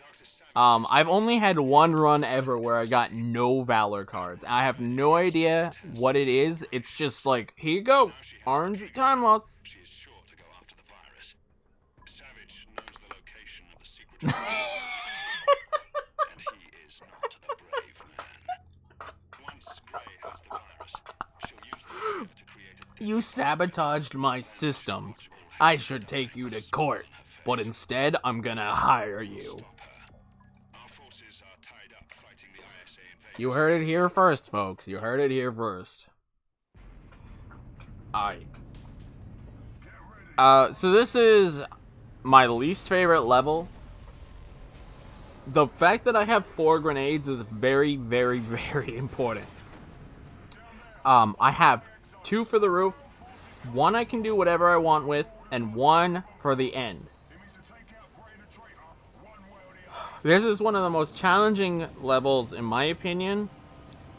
I've only had one run ever where I got no Valor cards. I have no idea what it is. It's just like, here you go, RNG time loss. she is sure to go after the virus. Savage knows the location of the secret and he is not the brave man. Once Grey has the virus, she'll use the trigger to create a You sabotaged my systems. I should take you to court, but instead I'm gonna hire you. Our forces are tied up fighting the ISA invaders. You heard it here first, folks. You heard it here first. Alright. So this is my least favorite level. The fact that I have 4 grenades is very, very, very important. I have 2 for the roof, 1 I can do whatever I want with, and 1 for the end. This is one of the most challenging levels, in my opinion,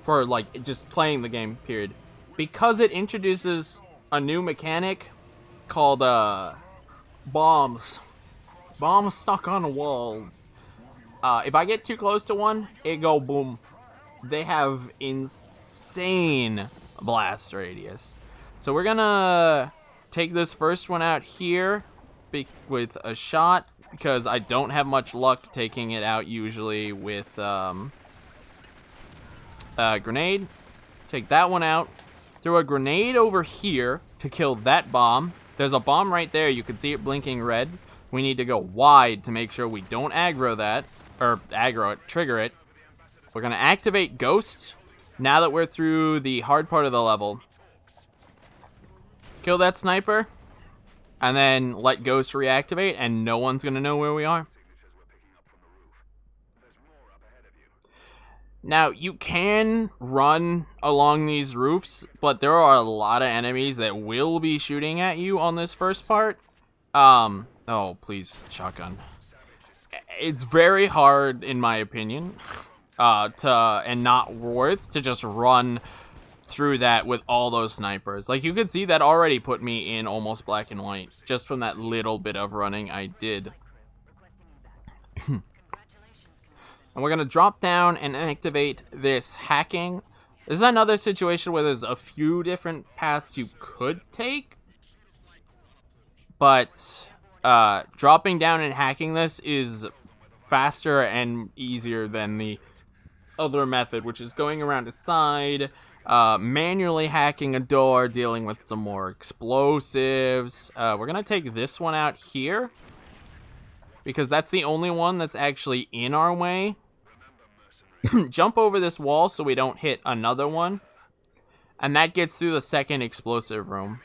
for, like, just playing the game, period. Because it introduces a new mechanic called, bombs. Bombs stuck on walls. If I get too close to one, it go boom. They have insane blast radius. So we're gonna take this first one out here with a shot, because I don't have much luck taking it out usually with grenade. Take that one out. Throw a grenade over here to kill that bomb. There's a bomb right there. You can see it blinking red. We need to go wide to make sure we don't aggro that. Or aggro it, trigger it. We're going to activate Ghost now that we're through the hard part of the level. Kill that sniper. And then let Ghost reactivate, and no one's going to know where we are. Now, you can run along these roofs, but there are a lot of enemies that will be shooting at you on this first part. Oh, please, shotgun. It's very hard, in my opinion, and not worth to just run through that with all those snipers. Like, you could see that already put me in almost black and white, just from that little bit of running I did. And we're going to drop down and activate this hacking. This is another situation where there's a few different paths you could take. But dropping down and hacking this is faster and easier than the other method, which is going around the side, manually hacking a door, dealing with some more explosives. We're going to take this one out here, because that's the only one that's actually in our way. Jump over this wall so we don't hit another one. And that gets through the second explosive room.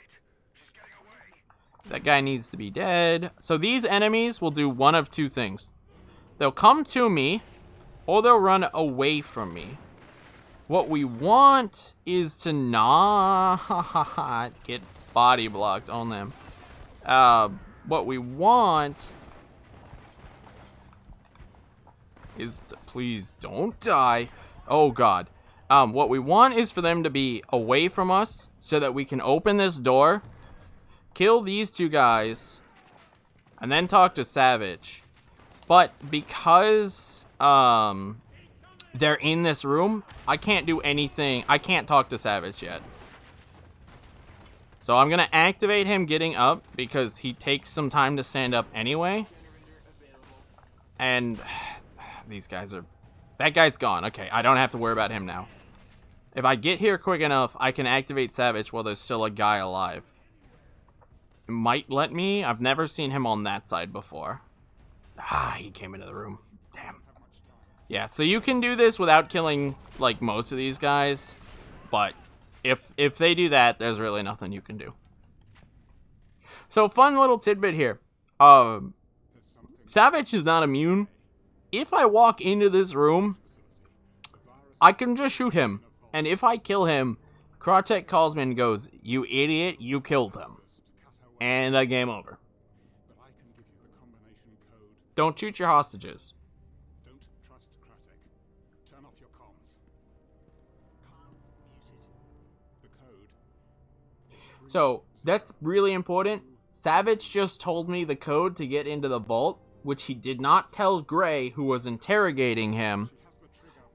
That guy needs to be dead. So these enemies will do one of two things. They'll come to me, or they'll run away from me. What we want is to not get body blocked on them. What we want is to, please don't die. Oh god. What we want is for them to be away from us so that we can open this door, kill these two guys, and then talk to Savage. But because they're in this room, I can't do anything. I can't talk to Savage yet. So I'm gonna activate him getting up, because he takes some time to stand up anyway. And these guys are... That guy's gone. Okay, I don't have to worry about him now. If I get here quick enough, I can activate Savage while there's still a guy alive. It might let me. I've never seen him on that side before. Ah, he came into the room. Damn. Yeah, so you can do this without killing, like, most of these guys. But if they do that, there's really nothing you can do. So, fun little tidbit here. Savage is not immune. If I walk into this room, I can just shoot him. And if I kill him, Kratek calls me and goes, "You idiot, you killed him." And game over. Don't shoot your hostages. Don't trust Kratek. Turn off your comms. Comms muted. The code. So, that's really important. Savage just told me the code to get into the vault, which he did not tell Gray, who was interrogating him.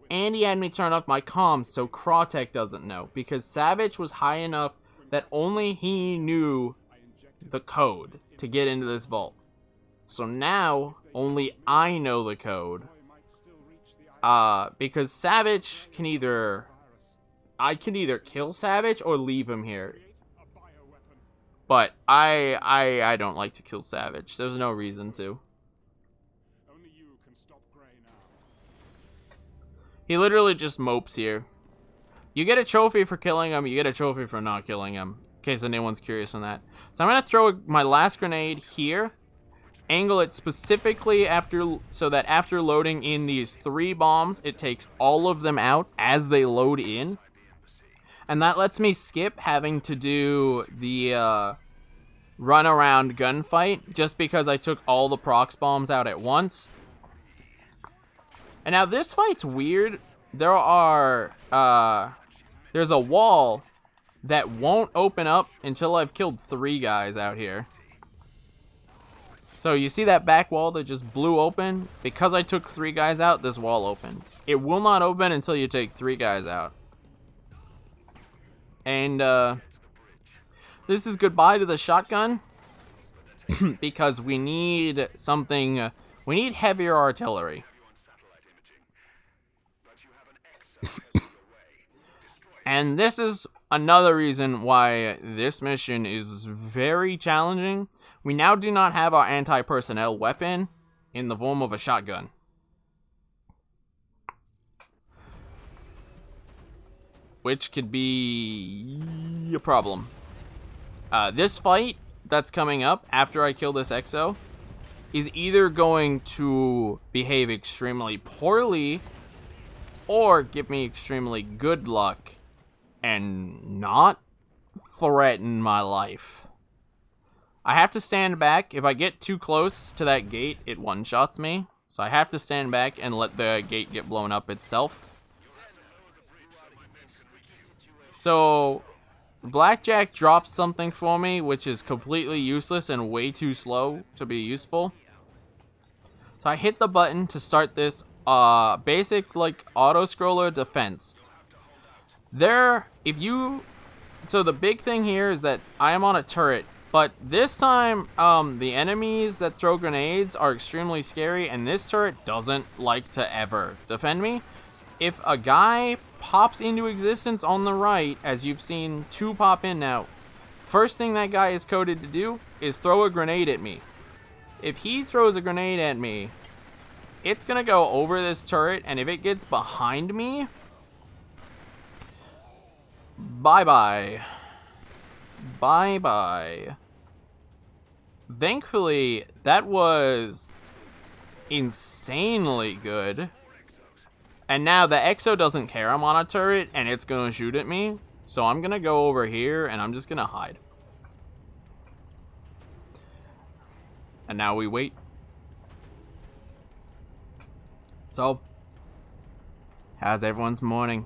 And he had me turn off my comms so Kratek doesn't know, because Savage was high enough that only he knew the code to get into this vault. So now, only I know the code. Because Savage can either... I can either kill Savage or leave him here. But I don't like to kill Savage. There's no reason to. Only you can stop Gray now. He literally just mopes here. You get a trophy for killing him, you get a trophy for not killing him. In case anyone's curious on that. So I'm going to throw my last grenade here. Angle it specifically so that after loading in these 3 bombs, it takes all of them out as they load in. And that lets me skip having to do the run around gunfight, just because I took all the prox bombs out at once. And now this fight's weird. There's a wall that won't open up until I've killed 3 guys out here. So you see that back wall that just blew open? Because I took 3 guys out, this wall opened. It will not open until you take 3 guys out. And This is goodbye to the shotgun. Because we need something... we need heavier artillery. And this is another reason why this mission is very challenging. We now do not have our anti-personnel weapon in the form of a shotgun. Which could be a problem. This fight that's coming up after I kill this Exo is either going to behave extremely poorly or give me extremely good luck and not threaten my life. I have to stand back. If I get too close to that gate, it one-shots me. So I have to stand back and let the gate get blown up itself. So Blackjack drops something for me, which is completely useless and way too slow to be useful. So I hit the button to start this basic like auto-scroller defense. So the big thing here is that I am on a turret, but this time the enemies that throw grenades are extremely scary, and this turret doesn't like to ever defend me. If a guy pops into existence on the right, as you've seen 2 pop in now, first thing that guy is coded to do is throw a grenade at me. If he throws a grenade at me, it's gonna go over this turret, and if it gets behind me, bye-bye. Bye-bye. Thankfully, that was insanely good. And now the Exo doesn't care I'm on a turret, and it's gonna shoot at me. So I'm gonna go over here, and I'm just gonna hide. And now we wait. So, how's everyone's morning?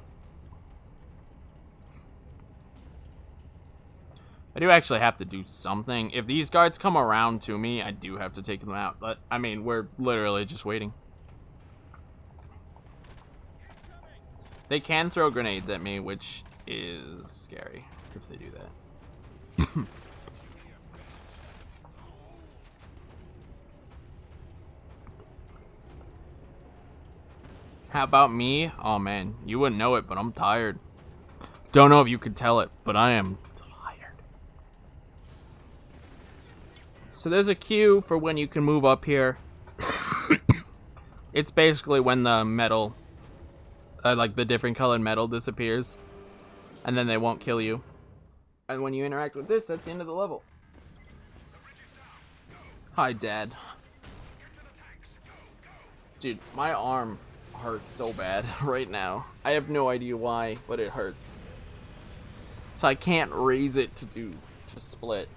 I do actually have to do something. If these guards come around to me, I do have to take them out. But, I mean, we're literally just waiting. They can throw grenades at me, which is scary if they do that. How about me? Oh man, you wouldn't know it, but I'm tired. Don't know if you could tell it, but I am tired. So there's a queue for when you can move up here. It's basically when the metal, like the different colored metal disappears. And then they won't kill you. And when you interact with this, that's the end of the level. Hi, Dad. Dude, my arm hurts so bad right now. I have no idea why, but it hurts. So I can't raise it to split.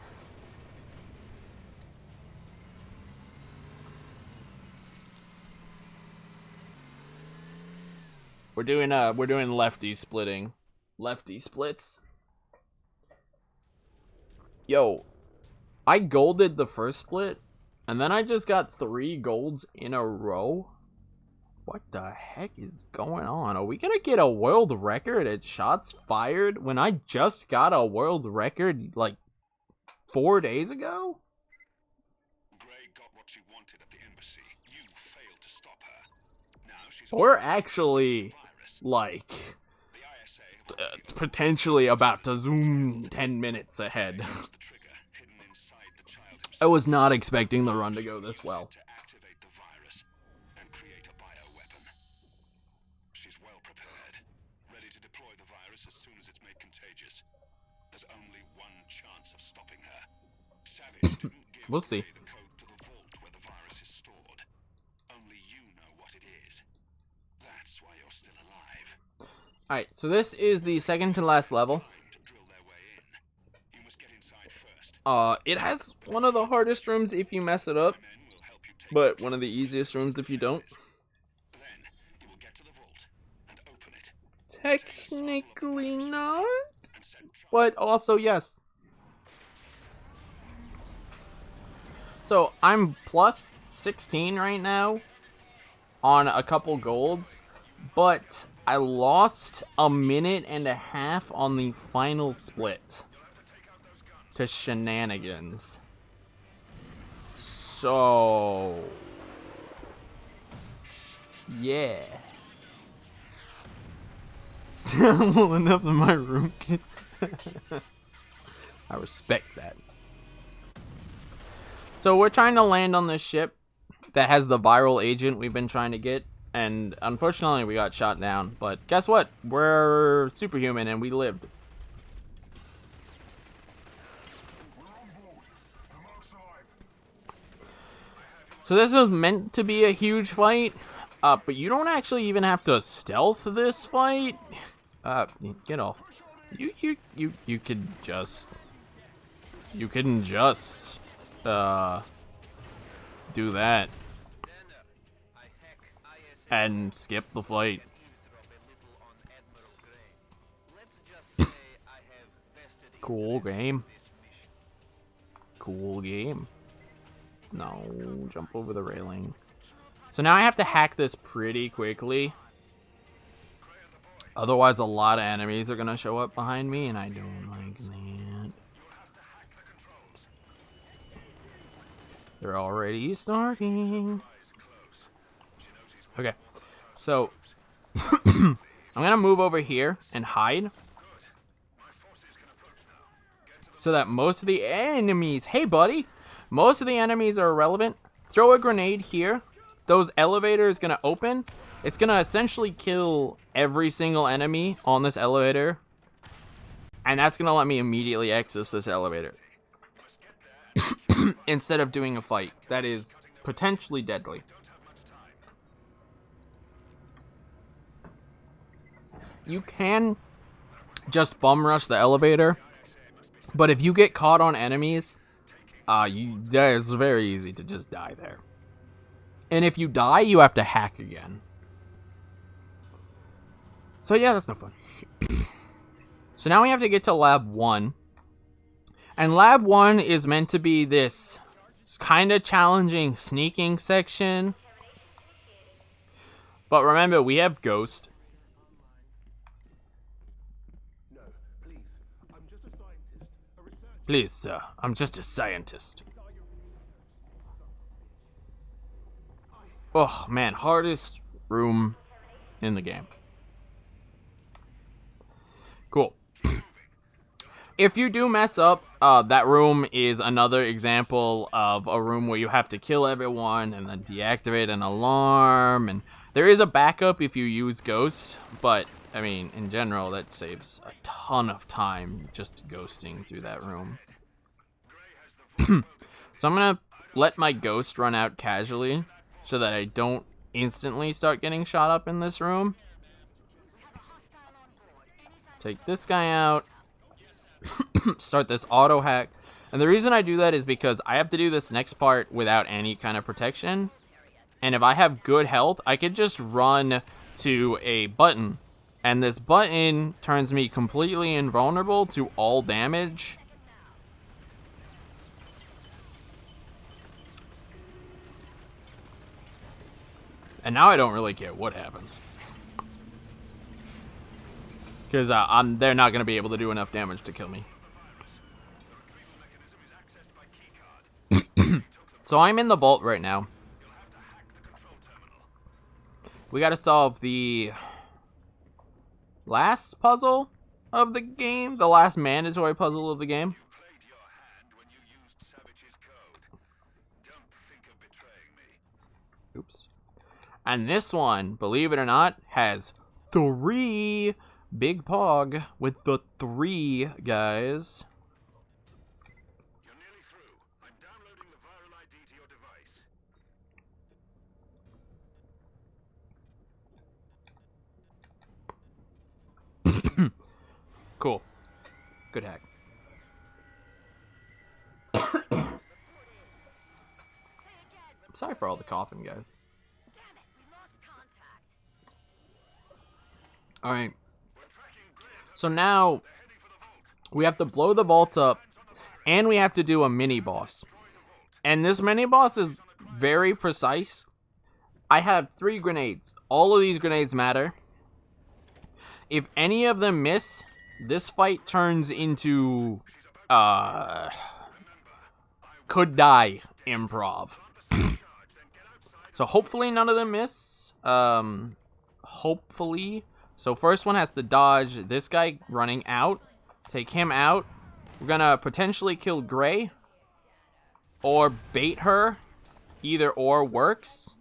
We're doing lefty splitting. Lefty splits. Yo, I golded the first split, and then I just got 3 golds in a row. What the heck is going on? Are we gonna get a world record at shots fired when I just got a world record like 4 days ago? Gray got what she wanted at the embassy. You failed to stop her. Now she's We're actually like potentially about to zoom 10 minutes ahead. I was not expecting the run to go this well. To activate the virus and create a bioweapon. She's well prepared, ready to deploy the virus as soon as it's made contagious. There's only one chance of stopping her. Savage didn't give We'll see. Gray the code to the vault where the virus is stored. Only you know what it is. That's why you're still alive. Alright, so this is the second to last level. To drill their way in. You must get inside first. It has one of the hardest rooms if you mess it up, Men will help you take but one of the easiest rooms if you don't. Then you will get to the vault and open it. Technically not, And send Charlie. but also yes. So I'm plus 16 right now on a couple golds, but I lost a minute and a half on the final split. to shenanigans. So... yeah. Pulling up in my room kit. I respect that. So we're trying to land on this ship that has the viral agent we've been trying to get, and unfortunately we got shot down. But guess what? We're superhuman and we lived. So this is meant to be a huge fight, but you don't actually even have to stealth this fight. Get off. You could just... You can just... do that. And skip the fight. Cool game. Cool game. No, jump over the railing. So now I have to hack this pretty quickly. Otherwise, a lot of enemies are gonna show up behind me, and I don't like that. They're already starting. Okay, so I'm gonna move over here and hide, so that most of the enemies, hey buddy, most of the enemies are irrelevant. Throw a grenade here. Those elevators gonna open. It's gonna essentially kill every single enemy on this elevator, and that's gonna let me immediately exit this elevator instead of doing a fight that is potentially deadly. You can just bum rush the elevator, but if you get caught on enemies, it's very easy to just die there. And if you die, you have to hack again. So yeah, that's no fun. So now we have to get to Lab 1. And Lab 1 is meant to be this kind of challenging sneaking section. But remember, we have Ghost. Please, sir, I'm just a scientist. Oh, man, hardest room in the game. Cool. If you do mess up, that room is another example of a room where you have to kill everyone and then deactivate an alarm. And there is a backup if you use Ghost, but, I mean, in general, that saves a ton of time just ghosting through that room. So I'm gonna let my Ghost run out casually so that I don't instantly start getting shot up in this room. Take this guy out. Start this auto hack. And the reason I do that is because I have to do this next part without any kind of protection. And if I have good health, I could just run to a button. And this button turns me completely invulnerable to all damage. And now I don't really care what happens. Because they're not going to be able to do enough damage to kill me. So I'm in the vault right now. We got to solve the last puzzle of the game. The last mandatory puzzle of the game. Oops. And this one, believe it or not, has 3 big pog with the 3 guys. You're nearly through. I'm downloading the viral ID to your device. Cool. Good hack. I'm sorry for all the coughing, guys. Alright. So now, we have to blow the vault up, and we have to do a mini-boss. And this mini-boss is very precise. I have 3 grenades. All of these grenades matter. If any of them miss, this fight turns into could die improv. So hopefully none of them miss. Hopefully. So first one has to dodge this guy running out. Take him out. We're gonna potentially kill Gray. Or bait her. Either or works.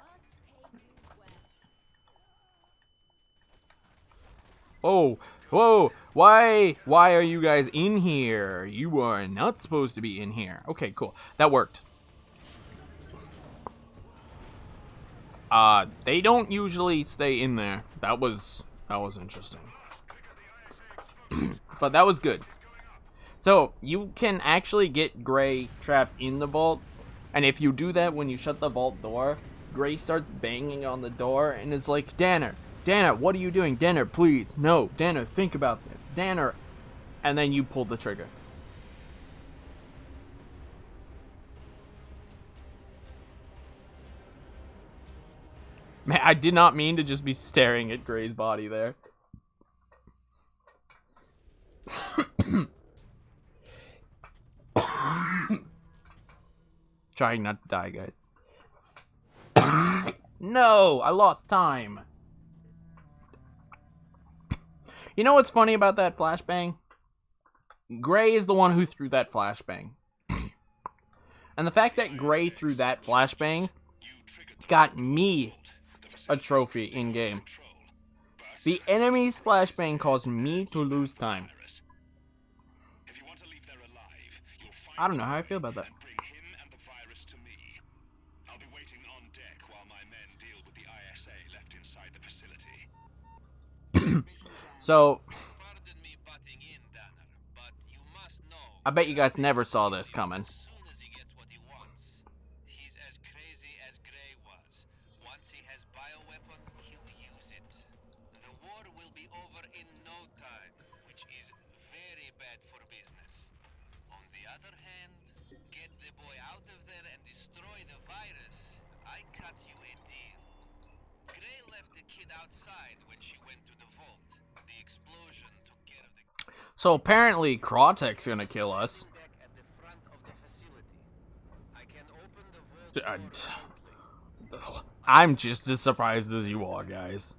Oh, whoa, why are you guys in here? You are not supposed to be in here. Okay, cool. That worked. They don't usually stay in there. That was interesting. But that was good. So, you can actually get Gray trapped in the vault. And if you do that when you shut the vault door, Gray starts banging on the door and it's like, Danner, what are you doing? Danner, please. No, Danner, think about this. Danner. And then you pull the trigger. Man, I did not mean to just be staring at Gray's body there. Trying not to die, guys. No, I lost time. You know what's funny about that flashbang? Gray is the one who threw that flashbang. And the fact that Gray threw that flashbang got me a trophy in-game. The enemy's flashbang caused me to lose time. I don't know how I feel about that. So, I bet you guys never saw this coming. He's as crazy as Gray was. Once he has bioweapon, he'll use it. The war will be over in no time, which is very bad for business. On the other hand, get the boy out of there and destroy the virus. I cut you a deal. Gray left the kid outside when she went to the vault. The explosion took care of the... So apparently Krawtek's gonna kill us. I'm just as surprised as you are, guys.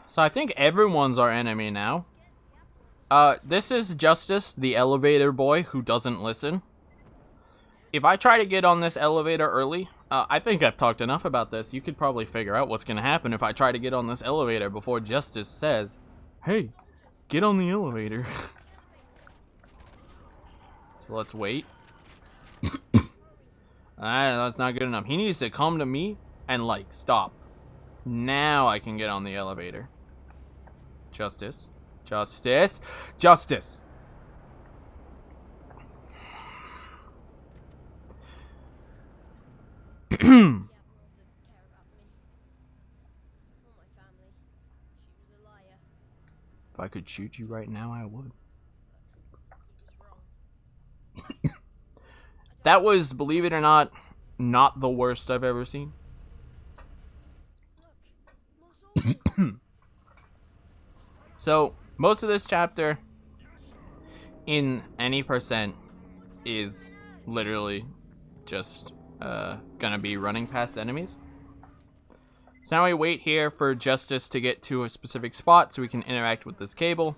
So I think everyone's our enemy now. This is Justice, the elevator boy who doesn't listen. If I try to get on this elevator early, I think I've talked enough about this. You could probably figure out what's going to happen if I try to get on this elevator before Justice says, hey, get on the elevator. So let's wait. That's not good enough. He needs to come to me and, like, stop. Now I can get on the elevator. Justice. Justice. Justice. If I could shoot you right now, I would. That was, believe it or not the worst I've ever seen. So, most of this chapter, in any percent, is literally just gonna be running past enemies. So now we wait here for Justice to get to a specific spot so we can interact with this cable.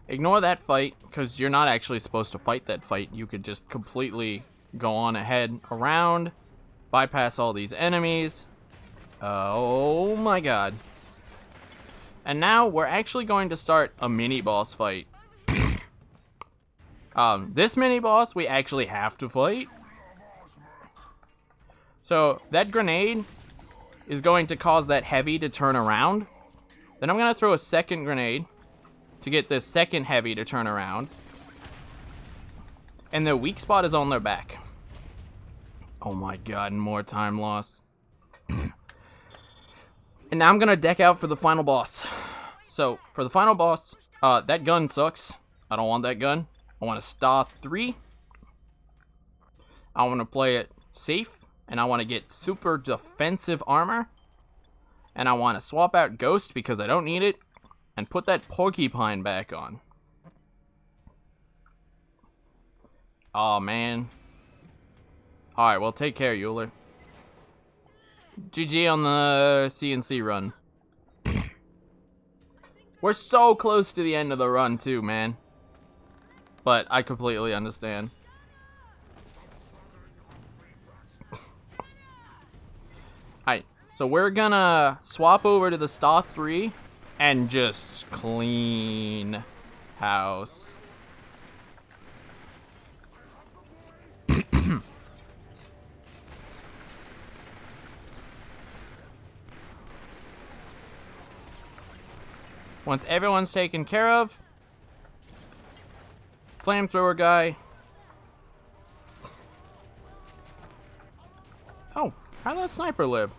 Ignore that fight, because you're not actually supposed to fight that fight. You could just completely go on ahead around, bypass all these enemies. Oh my god. And now we're actually going to start a mini-boss fight. This mini-boss we actually have to fight. So that grenade is going to cause that heavy to turn around. Then I'm going to throw a second grenade to get this second heavy to turn around. And the weak spot is on their back. Oh my god, more time loss. And now I'm gonna deck out for the final boss. So, for the final boss, that gun sucks. I don't want that gun. I want a Star 3. I want to play it safe, and I want to get super defensive armor. And I want to swap out Ghost because I don't need it, and put that Porcupine back on. Aw, man. Alright, well, take care, Euler. GG on the CNC run. We're so close to the end of the run, too, man. But I completely understand. Alright, so we're gonna swap over to the Star 3 and just clean house. Once everyone's taken care of, flamethrower guy. Oh, how'd that sniper live?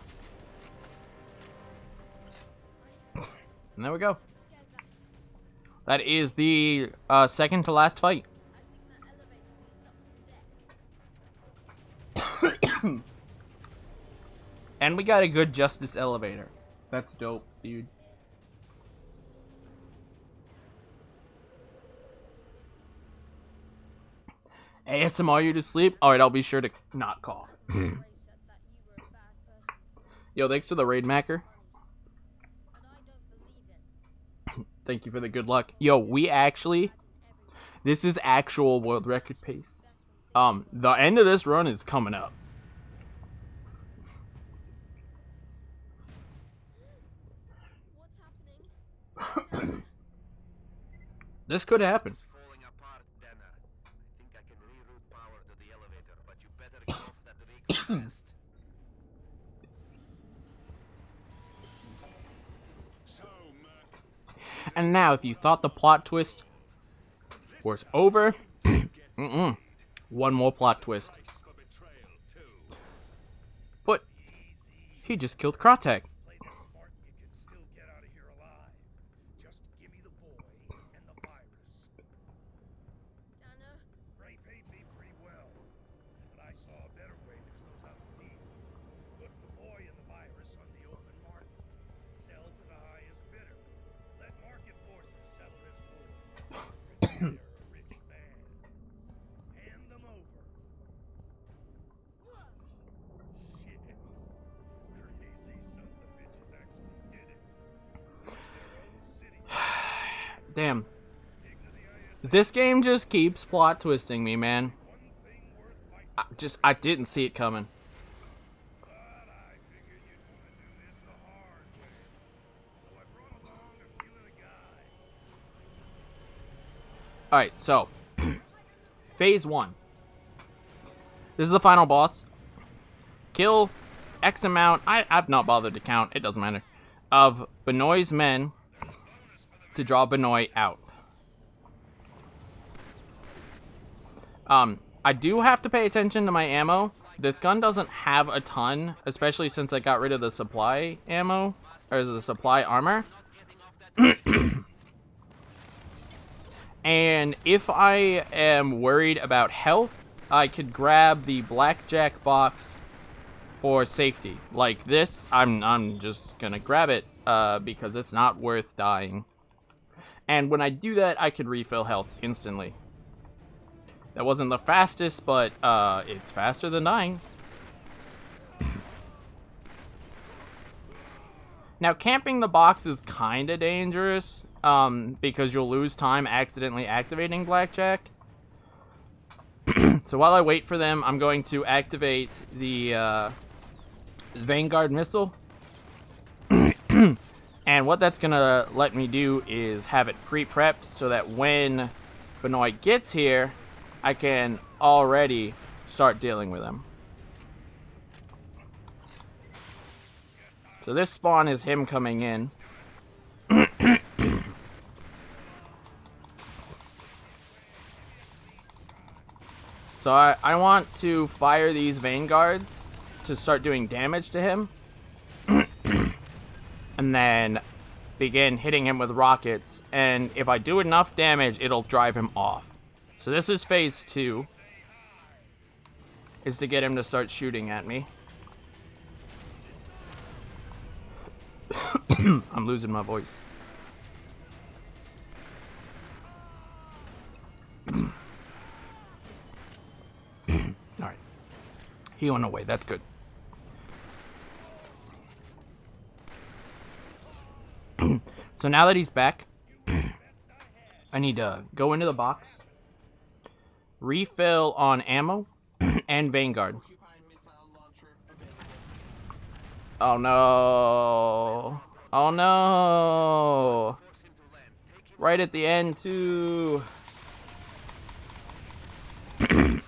And there we go. That is the second to last fight. And we got a good Justice elevator. That's dope, dude. ASMR you to sleep? Alright, I'll be sure to not cough. Yo, thanks for the raid, Macker. Thank you for the good luck. Yo, we actually... This is actual world record pace. The end of this run is coming up. This could happen. And now, if you thought the plot twist was over, one more plot twist. But he just killed Kratek. Damn. This game just keeps plot twisting me, man. I didn't see it coming. Alright, so. Phase 1. This is the final boss. Kill X amount, I've not bothered to count, it doesn't matter, of Benoit's men to draw Benoit out. I do have to pay attention to my ammo. This gun doesn't have a ton, especially since I got rid of the supply ammo, or the supply armor. And if I am worried about health, I could grab the blackjack box for safety. Like this, I'm just gonna grab it because it's not worth dying. And when I do that, I could refill health instantly. That wasn't the fastest, but it's faster than dying. Now, camping the box is kind of dangerous because you'll lose time accidentally activating blackjack. So while I wait for them, I'm going to activate the Vanguard missile. And what that's going to let me do is have it pre-prepped so that when Benoit gets here, I can already start dealing with him. So this spawn is him coming in. So I want to fire these Vanguards to start doing damage to him. and then begin hitting him with rockets, and if I do enough damage, it'll drive him off. So this is phase 2, is to get him to start shooting at me. I'm losing my voice. Alright. He went away, that's good. So now that he's back, I need to go into the box, refill on ammo, and Vanguard. Oh no. Oh no. Right at the end too. And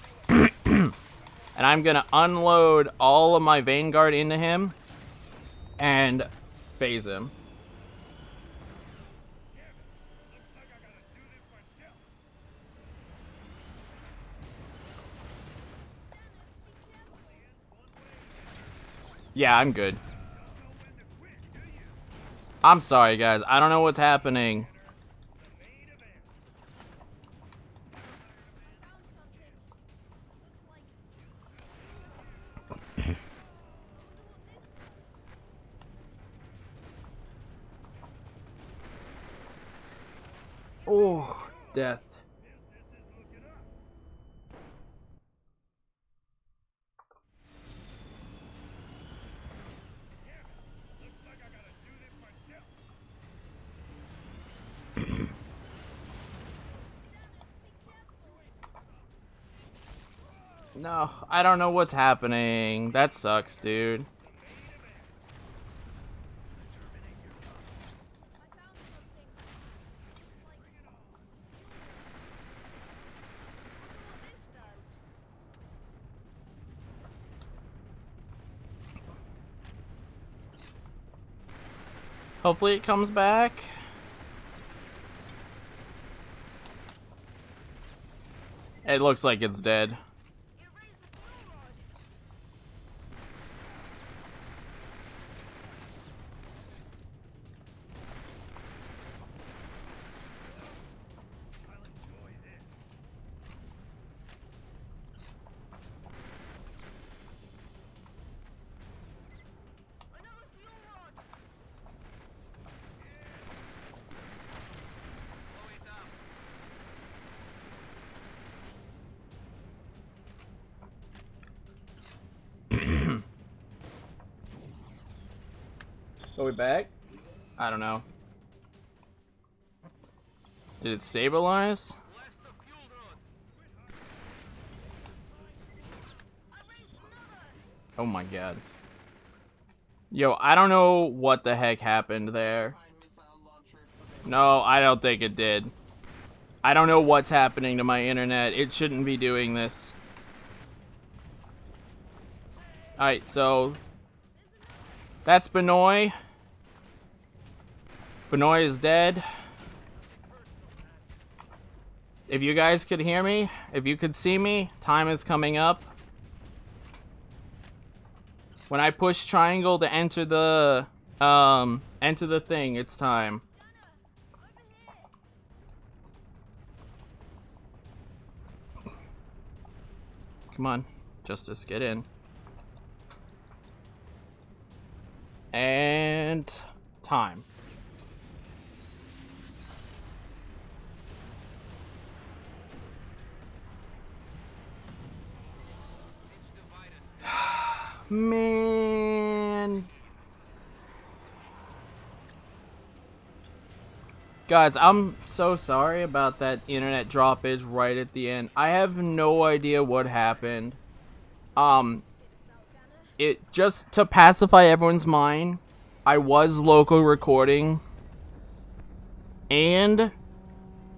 I'm gonna unload all of my Vanguard into him and phase him. Yeah, I'm good. I'm sorry, guys. I don't know what's happening. Oh, death. No, I don't know what's happening. That sucks, dude. Hopefully it comes back. It looks like it's dead. Are we back? I don't know. Did it stabilize? Oh my god. Yo, I don't know what the heck happened there. No, I don't think it did. I don't know what's happening to my internet. It shouldn't be doing this. Alright, so that's Benoy. Benoy is dead. If you guys could hear me, if you could see me, time is coming up. When I push triangle to enter the thing, it's time. Come on, Justice, get in. And time. Man. Guys, I'm so sorry about that internet droppage right at the end. I have no idea what happened. It just to pacify everyone's mind, I was local recording, and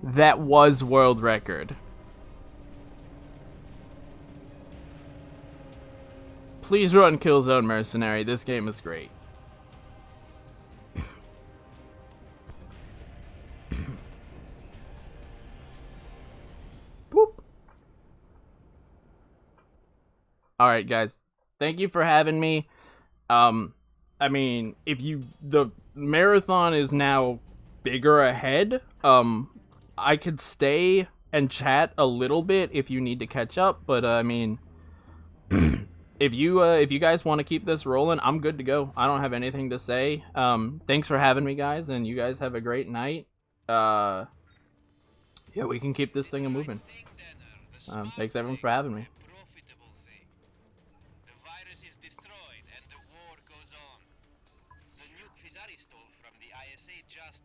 that was world record. Please run Killzone Mercenary. This game is great. Boop. Alright, guys. Thank you for having me. I mean, if you... Marathon is now bigger ahead. I could stay and chat a little bit if you need to catch up, but I mean, if you guys want to keep this rolling, I'm good to go. I don't have anything to say. Thanks for having me, guys, and you guys have a great night. Yeah, we can keep this thing moving. Thanks everyone for having me. The virus is destroyed and the war goes on. The nuke Fizari stole from the ISA just